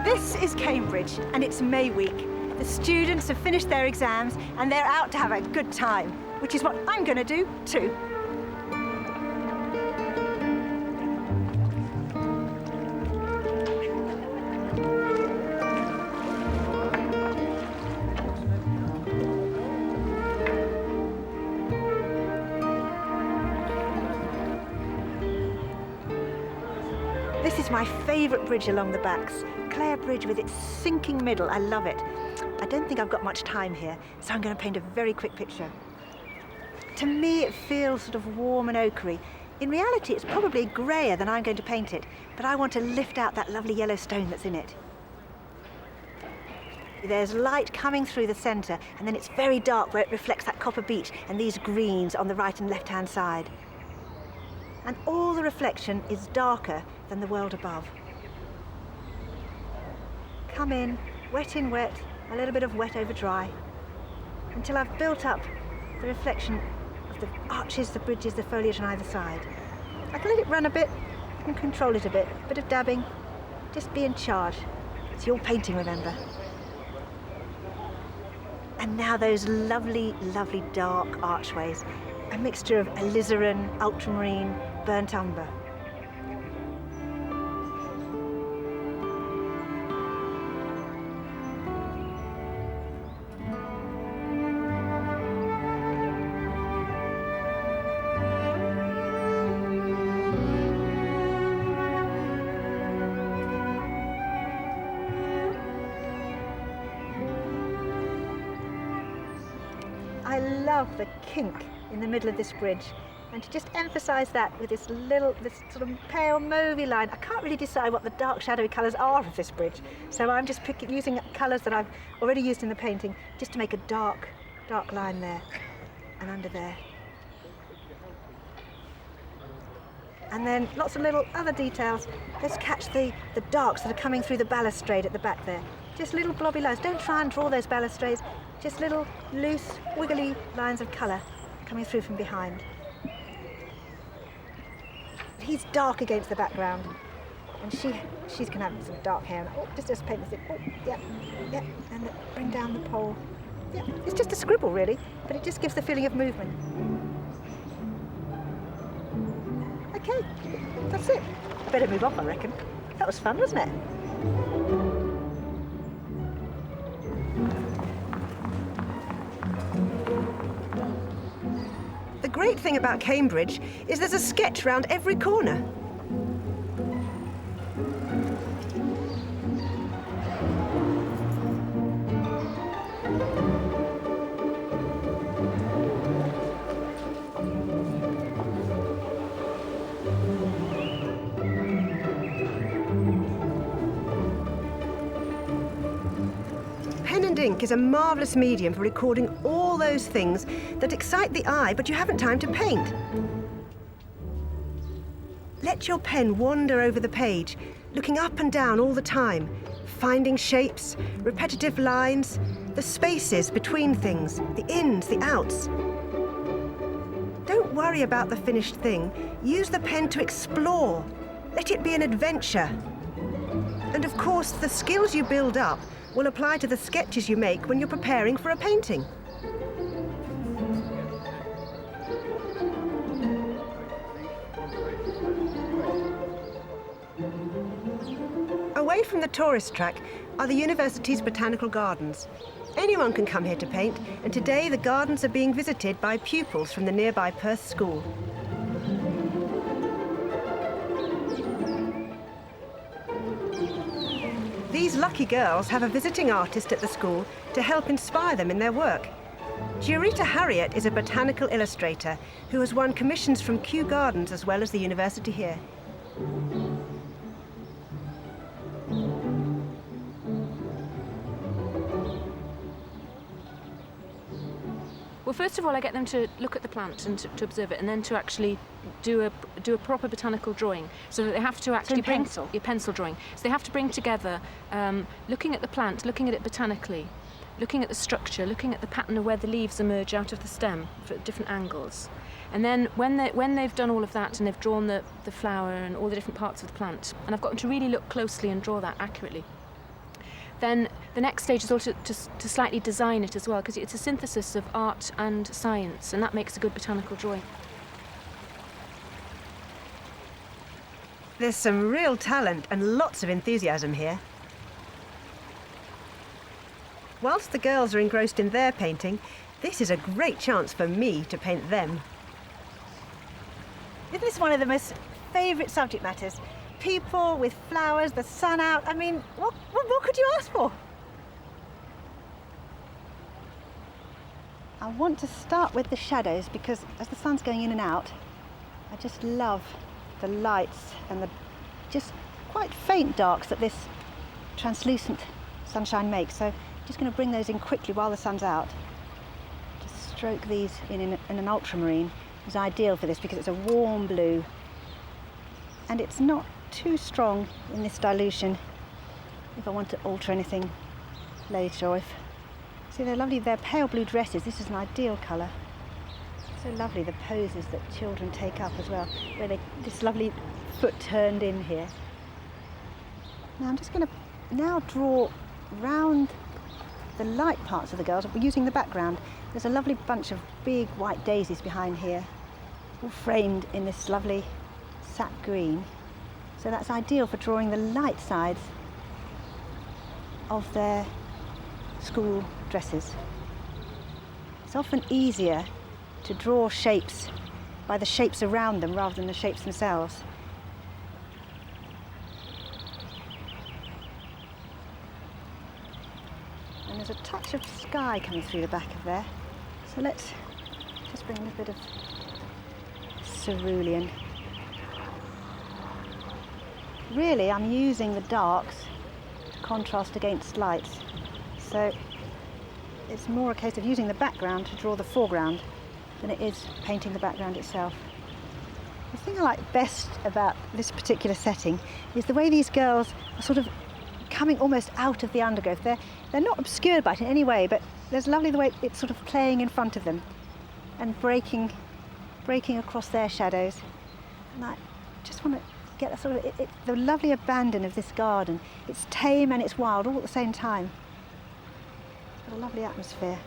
This is Cambridge, and it's May week. The students have finished their exams and they're out to have a good time, which is what I'm going to do too. This is my favourite bridge along the backs. Clare Bridge with its sinking middle. I love it. I don't think I've got much time here, so I'm going to paint a very quick picture. To me, it feels sort of warm and ochre-y. In reality, it's probably greyer than I'm going to paint it, but I want to lift out that lovely yellow stone that's in it. There's light coming through the centre, and then it's very dark where it reflects that copper beech and these greens on the right and left-hand side. And all the reflection is darker than the world above. Come in wet, a little bit of wet over dry, until I've built up the reflection of the arches, the bridges, the foliage on either side. I can let it run a bit, I can control it a bit of dabbing, just be in charge. It's your painting, remember. And now those lovely, lovely dark archways, a mixture of alizarin, ultramarine, burnt umber. I love the kink in the middle of this bridge, and to just emphasise that with this sort of pale mauvey line. I can't really decide what the dark shadowy colours are of this bridge, so I'm just using colours that I've already used in the painting just to make a dark line there and under there. And then lots of little other details. Let's catch the darks that are coming through the balustrade at the back there. Just little blobby lines. Don't try and draw those balustrades. Just little loose, wiggly lines of colour coming through from behind. He's dark against the background, and she's going to have some dark hair. Oh, just paint this in. Oh, yeah, and bring down the pole. Yeah, it's just a scribble really, but it just gives the feeling of movement. Okay, that's it. Better move on, I reckon. That was fun, wasn't it? The great thing about Cambridge is there's a sketch round every corner. Pen and ink is a marvellous medium for recording all those things that excite the eye but you haven't time to paint. Let your pen wander over the page, looking up and down all the time, finding shapes, repetitive lines, the spaces between things, the ins, the outs. Don't worry about the finished thing. Use the pen to explore. Let it be an adventure. And of course, the skills you build up will apply to the sketches you make when you're preparing for a painting. Away from the tourist track are the university's botanical gardens. Anyone can come here to paint, and today the gardens are being visited by pupils from the nearby Perth School. These lucky girls have a visiting artist at the school to help inspire them in their work. Giorita Harriet is a botanical illustrator who has won commissions from Kew Gardens as well as the university here. Well, first of all, I get them to look at the plant and to observe it, and then to actually do a proper botanical drawing. So that they have to actually bring your pencil drawing. So they have to bring together, looking at the plant, looking at it botanically, looking at the structure, looking at the pattern of where the leaves emerge out of the stem at different angles. And then when they've done all of that and they've drawn the flower and all the different parts of the plant, and I've got them to really look closely and draw that accurately, then the next stage is also to slightly design it as well, because it's a synthesis of art and science, and that makes a good botanical drawing. There's some real talent and lots of enthusiasm here. Whilst the girls are engrossed in their painting, this is a great chance for me to paint them. Isn't this one of the most favourite subject matters? People with flowers, the sun out. I mean, what more could you ask for? I want to start with the shadows because as the sun's going in and out, I just love the lights and the just quite faint darks that this translucent sunshine makes. So I'm just going to bring those in quickly while the sun's out. Just stroke these in an ultramarine. It's ideal for this because it's a warm blue and it's not too strong in this dilution if I want to alter anything later, or if... See, they're lovely, they're pale blue dresses. This is an ideal colour. So lovely, the poses that children take up as well, where this lovely foot turned in here. Now I'm just going to now draw round the light parts of the girls using the background. There's a lovely bunch of big white daisies behind here, all framed in this lovely sap green. So that's ideal for drawing the light sides of their school dresses. It's often easier to draw shapes by the shapes around them rather than the shapes themselves. And there's a touch of sky coming through the back of there. So let's just bring a little bit of cerulean. Really, I'm using the darks to contrast against lights. So it's more a case of using the background to draw the foreground than it is painting the background itself. The thing I like best about this particular setting is the way these girls are sort of coming almost out of the undergrowth. They're not obscured by it in any way, but there's lovely the way it's sort of playing in front of them and breaking across their shadows. And I just want to get a sort of the lovely abandon of this garden. It's tame and it's wild all at the same time. It's got a lovely atmosphere.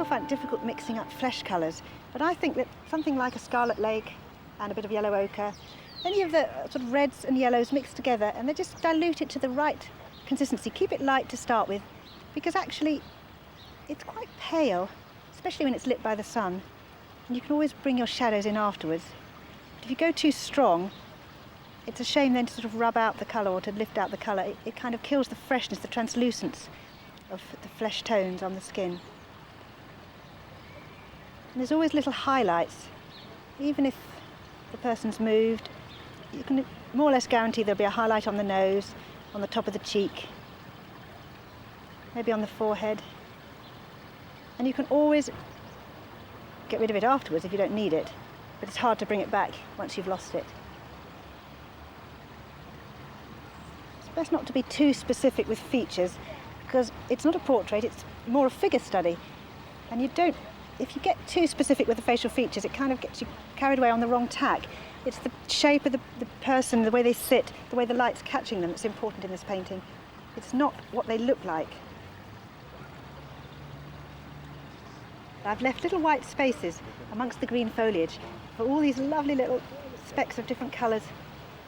people find it difficult mixing up flesh colours, but I think that something like a scarlet lake and a bit of yellow ochre, any of the sort of reds and yellows mixed together, and they just dilute it to the right consistency. Keep it light to start with, because actually it's quite pale, especially when it's lit by the sun. And you can always bring your shadows in afterwards. But if you go too strong, it's a shame then to sort of rub out the colour or to lift out the colour. It kind of kills the freshness, the translucence of the flesh tones on the skin. And there's always little highlights. Even if the person's moved, you can more or less guarantee there'll be a highlight on the nose, on the top of the cheek, maybe on the forehead. And you can always get rid of it afterwards if you don't need it, but it's hard to bring it back once you've lost it. It's best not to be too specific with features, because it's not a portrait, it's more a figure study. And if you get too specific with the facial features, it kind of gets you carried away on the wrong tack. It's the shape of the person, the way they sit, the way the light's catching them that's important in this painting. It's not what they look like. I've left little white spaces amongst the green foliage for all these lovely little specks of different colours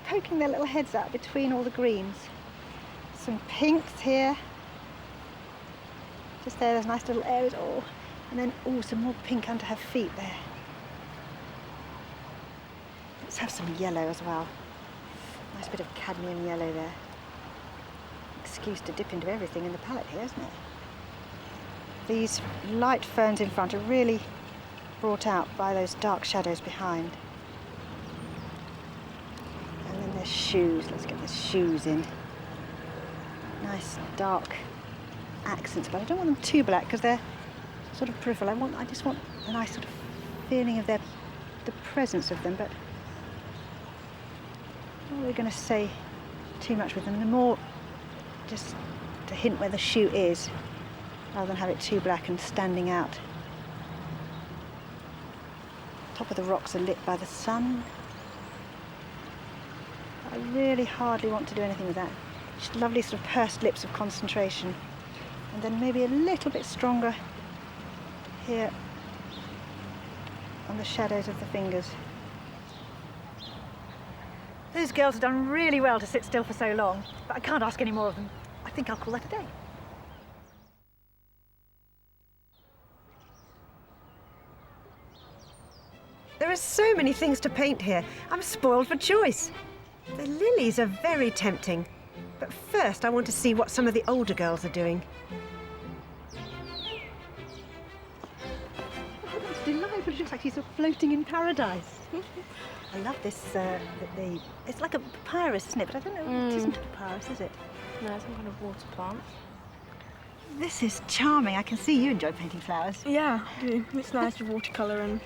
poking their little heads out between all the greens. Some pinks here. Just there's nice little areas. Oh, and then some more pink under her feet there. Let's have some yellow as well. Nice bit of cadmium yellow there. Excuse to dip into everything in the palette here, isn't it? These light ferns in front are really brought out by those dark shadows behind. And then there's shoes. Let's get the shoes in. Nice dark accents, but I don't want them too black because they're sort of peripheral. I just want a nice sort of feeling of the presence of them, but I'm not really going to say too much with them. The more just to hint where the shoe is, rather than have it too black and standing out. Top of the rocks are lit by the sun. I really hardly want to do anything with that. Just lovely sort of pursed lips of concentration. And then maybe a little bit stronger here on the shadows of the fingers. Those girls have done really well to sit still for so long, but I can't ask any more of them. I think I'll call that a day. There are so many things to paint here. I'm spoiled for choice. The lilies are very tempting. But first I want to see what some of the older girls are doing. Oh, that's delightful. It looks like she's sort of floating in paradise. I love this, it's like a papyrus, isn't it? But I don't know, it isn't a papyrus, is it? No, some kind of water plant. This is charming. I can see you enjoy painting flowers. Yeah, I do. It's nice with watercolour and...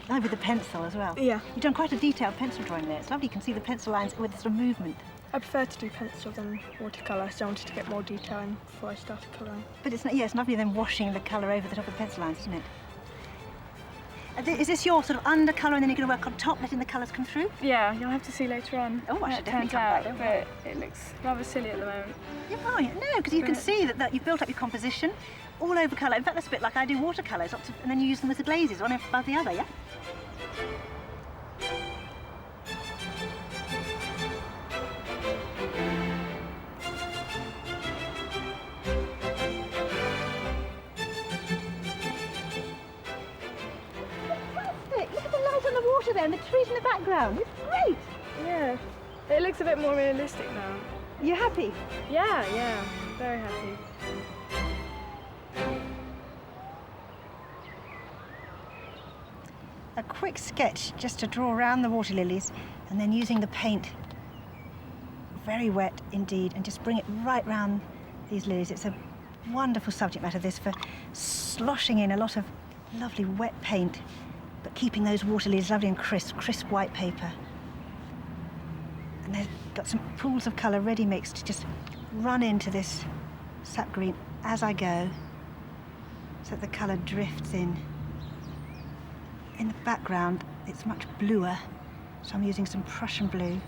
And with the pencil as well. Yeah. You've done quite a detailed pencil drawing there. It's lovely. You can see the pencil lines with the sort of movement. I prefer to do pencil than watercolour, so I wanted to get more detail in before I started colouring. But it's lovely then washing the colour over the top of the pencil lines, isn't it? Is this your sort of undercolour and then you're going to work on top, letting the colours come through? Yeah, you'll have to see later on. Oh, I how should it definitely turns come out, back. but it looks rather silly at the moment. Yeah, oh, yeah. No, because you can see that you've built up your composition all over colour. In fact, that's a bit like I do watercolours, and then you use them as the glazes, one above the other, yeah? There and the trees in the background. It's great. Yeah, it looks a bit more realistic now. You're happy? Yeah, very happy. A quick sketch just to draw around the water lilies and then using the paint, very wet indeed, and just bring it right round these lilies. It's a wonderful subject matter, this, for sloshing in a lot of lovely wet paint, but keeping those water lilies lovely and crisp white paper. And they've got some pools of colour ready mixed to just run into this sap green as I go, so that the colour drifts in. In the background, it's much bluer, so I'm using some Prussian blue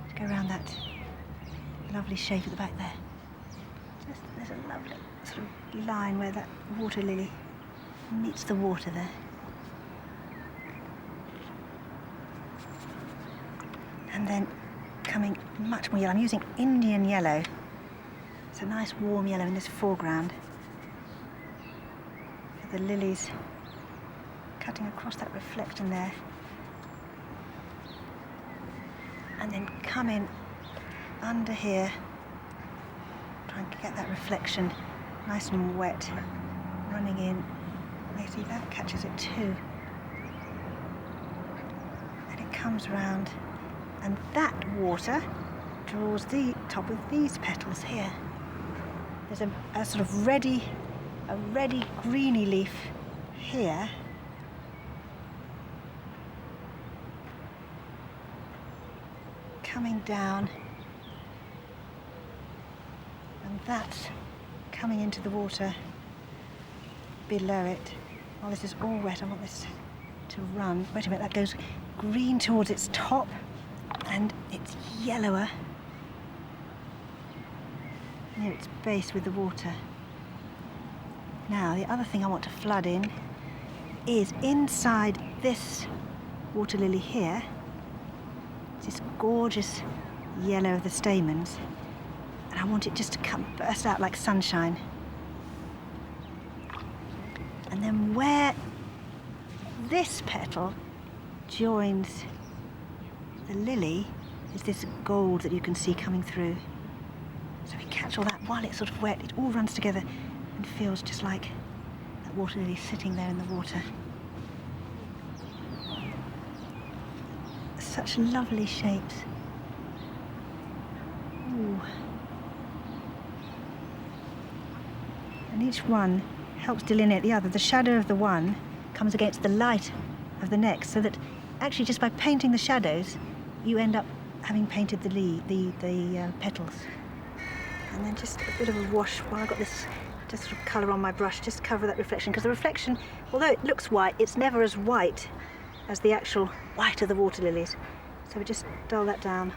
to go around that lovely shape at the back there. There's a lovely sort of line where that water lily meets the water there. And then coming much more yellow. I'm using Indian yellow. It's a nice warm yellow in this foreground. For the lilies cutting across that reflection there. And then come in under here, trying to get that reflection nice and wet, running in. I see that catches it too. And it comes round, and that water draws the top of these petals here. There's a sort of reddy greeny leaf here. Coming down, and that's coming into the water below it. While this is all wet, I want this to run. Wait a minute, that goes green towards its top, and it's yellower near its base with the water. Now, the other thing I want to flood in is inside this water lily here. This gorgeous yellow of the stamens, and I want it just to burst out like sunshine. And then where this petal joins the lily is this gold that you can see coming through. So we catch all that while it's sort of wet. It all runs together and feels just like that water lily sitting there in the water. Such lovely shapes. Ooh. And each one helps delineate the other. The shadow of the one comes against the light of the next, so that actually just by painting the shadows, you end up having painted the petals. And then just a bit of a wash while I've got this just sort of colour on my brush, just cover that reflection, because the reflection, although it looks white, it's never as white as the actual white of the water lilies. So we just dull that down.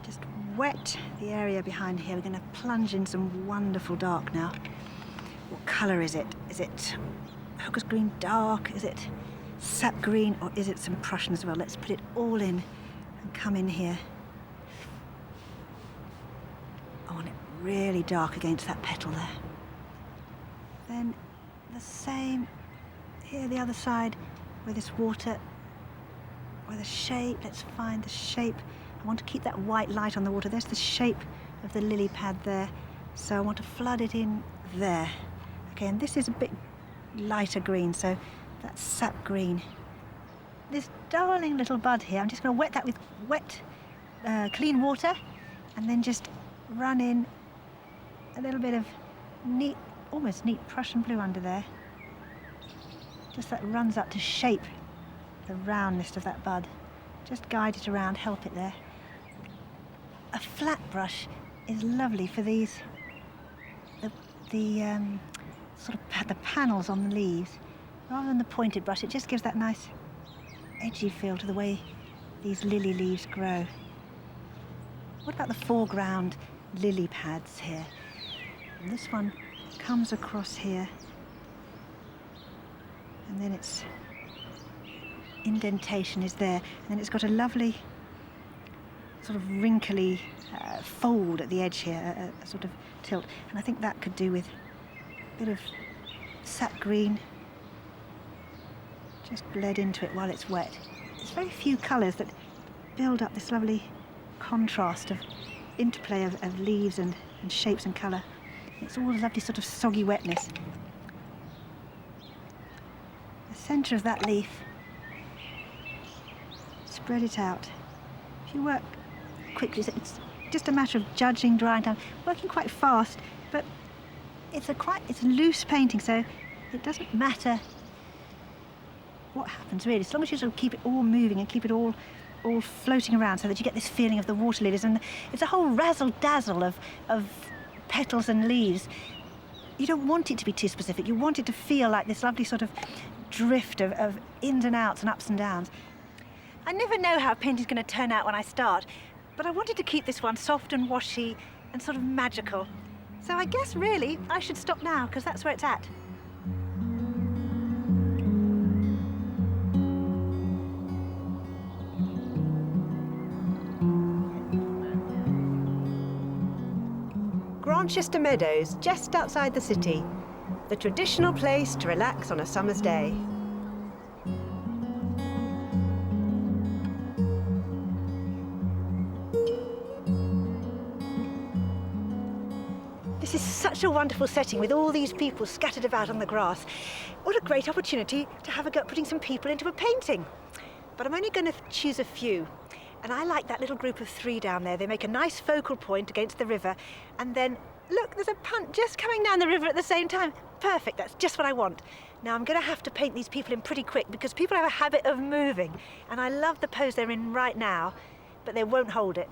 Just wet the area behind here. We're going to plunge in some wonderful dark now. What colour is it? Is it Hooker's green dark? Is it sap green? Or is it some Prussian as well? Let's put it all in and come in here. I want it really dark against that petal there. Then the same here, the other side, where this water, where the shape, let's find the shape. I want to keep that white light on the water. There's the shape of the lily pad there. So I want to flood it in there. Okay, and this is a bit lighter green, so that's sap green. This darling little bud here, I'm just going to wet that with wet, clean water, and then just run in a little bit of neat, almost neat Prussian blue under there. Just that runs up to shape the roundness of that bud. Just guide it around, help it there. A flat brush is lovely for these, the sort of the panels on the leaves. Rather than the pointed brush, it just gives that nice edgy feel to the way these lily leaves grow. What about the foreground lily pads here? And this one comes across here, and then its indentation is there, and then it's got a lovely sort of wrinkly fold at the edge here, a sort of tilt, and I think that could do with a bit of sap green just bled into it while it's wet. There's very few colours that build up this lovely contrast of interplay of leaves and shapes and colour. It's all a lovely sort of soggy wetness. The centre of that leaf, spread it out. If you work quickly, it's just a matter of judging, drying time, working quite fast, but it's a loose painting, so it doesn't matter what happens really, as long as you sort of keep it all moving and keep it all floating around, so that you get this feeling of the water lilies, and it's a whole razzle-dazzle of petals and leaves. You don't want it to be too specific. You want it to feel like this lovely sort of drift of ins and outs and ups and downs. I never know how a painting's going to turn out when I start, but I wanted to keep this one soft and washy and sort of magical. So I guess really I should stop now because that's where it's at. Grantchester Meadows, just outside the city. The traditional place to relax on a summer's day. This is such a wonderful setting with all these people scattered about on the grass. What a great opportunity to have a go at putting some people into a painting. But I'm only going to choose a few. And I like that little group of 3 down there. They make a nice focal point against the river. And then, look, there's a punt just coming down the river at the same time. Perfect, that's just what I want. Now I'm going to have to paint these people in pretty quick because people have a habit of moving. And I love the pose they're in right now, but they won't hold it.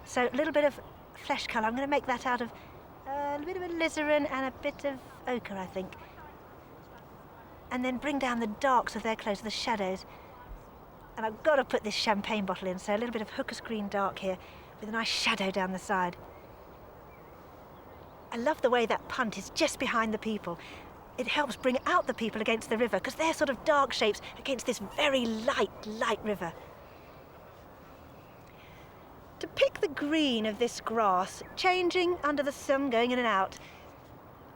So a little bit of flesh colour. I'm going to make that out of a bit of alizarin and a bit of ochre, I think. And then bring down the darks of their clothes, the shadows. And I've got to put this champagne bottle in, so a little bit of hooker's green dark here with a nice shadow down the side. I love the way that punt is just behind the people. It helps bring out the people against the river because they're sort of dark shapes against this very light river. To pick the green of this grass, changing under the sun, going in and out,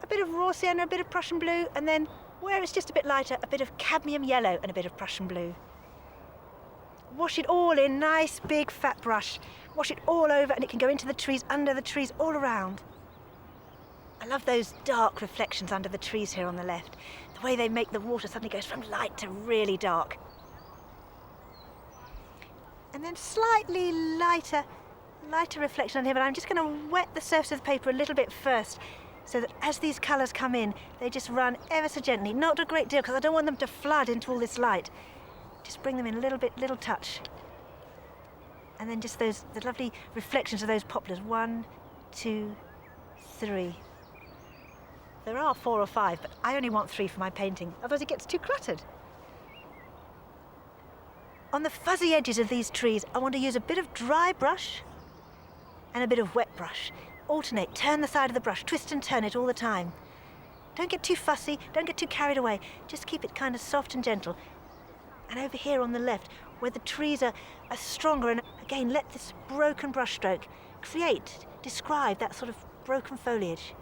a bit of raw sienna, a bit of Prussian blue, and then where it's just a bit lighter, a bit of cadmium yellow and a bit of Prussian blue. Wash it all in, nice big fat brush. Wash it all over and it can go into the trees, under the trees, all around. I love those dark reflections under the trees here on the left. The way they make the water suddenly goes from light to really dark. And then slightly lighter reflection on here, but I'm just going to wet the surface of the paper a little bit first so that as these colours come in, they just run ever so gently. Not a great deal because I don't want them to flood into all this light. Just bring them in a little bit, little touch. And then just the lovely reflections of those poplars. 1, 2, 3. There are 4 or 5, but I only want 3 for my painting, otherwise it gets too cluttered. On the fuzzy edges of these trees, I want to use a bit of dry brush and a bit of wet brush. Alternate, turn the side of the brush, twist and turn it all the time. Don't get too fussy, don't get too carried away. Just keep it kind of soft and gentle. And over here on the left, where the trees are stronger, and again, let this broken brush stroke describe that sort of broken foliage.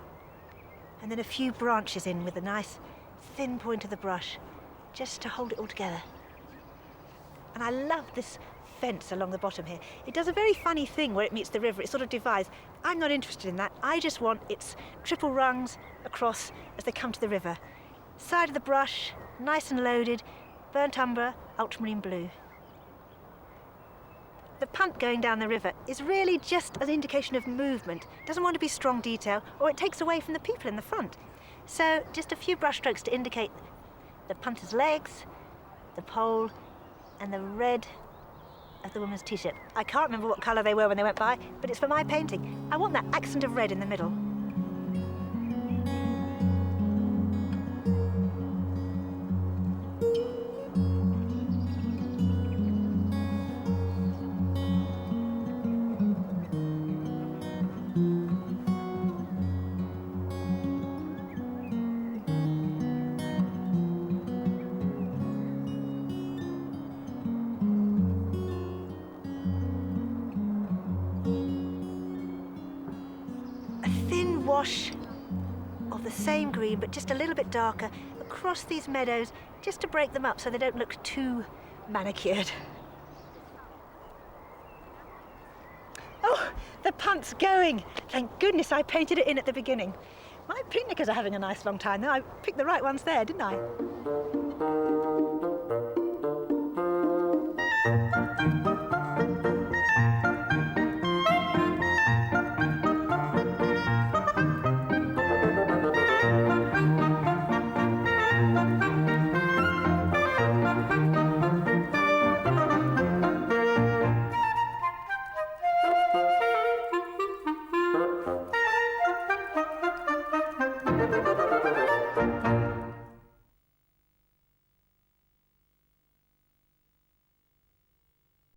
And then a few branches in with a nice thin point of the brush, just to hold it all together. And I love this fence along the bottom here. It does a very funny thing where it meets the river. It sort of divides. I'm not interested in that. I just want its triple rungs across as they come to the river. Side of the brush, nice and loaded, burnt umber, ultramarine blue. The punt going down the river is really just an indication of movement. It doesn't want to be strong detail, or it takes away from the people in the front. So just a few brush strokes to indicate the punter's legs, the pole, and the red of the woman's t-shirt. I can't remember what colour they were when they went by, but it's for my painting. I want that accent of red in the middle. Wash of the same green, but just a little bit darker, across these meadows, just to break them up so they don't look too manicured. Oh, the punt's going! Thank goodness I painted it in at the beginning. My picnickers are having a nice long time, though. I picked the right ones there, didn't I?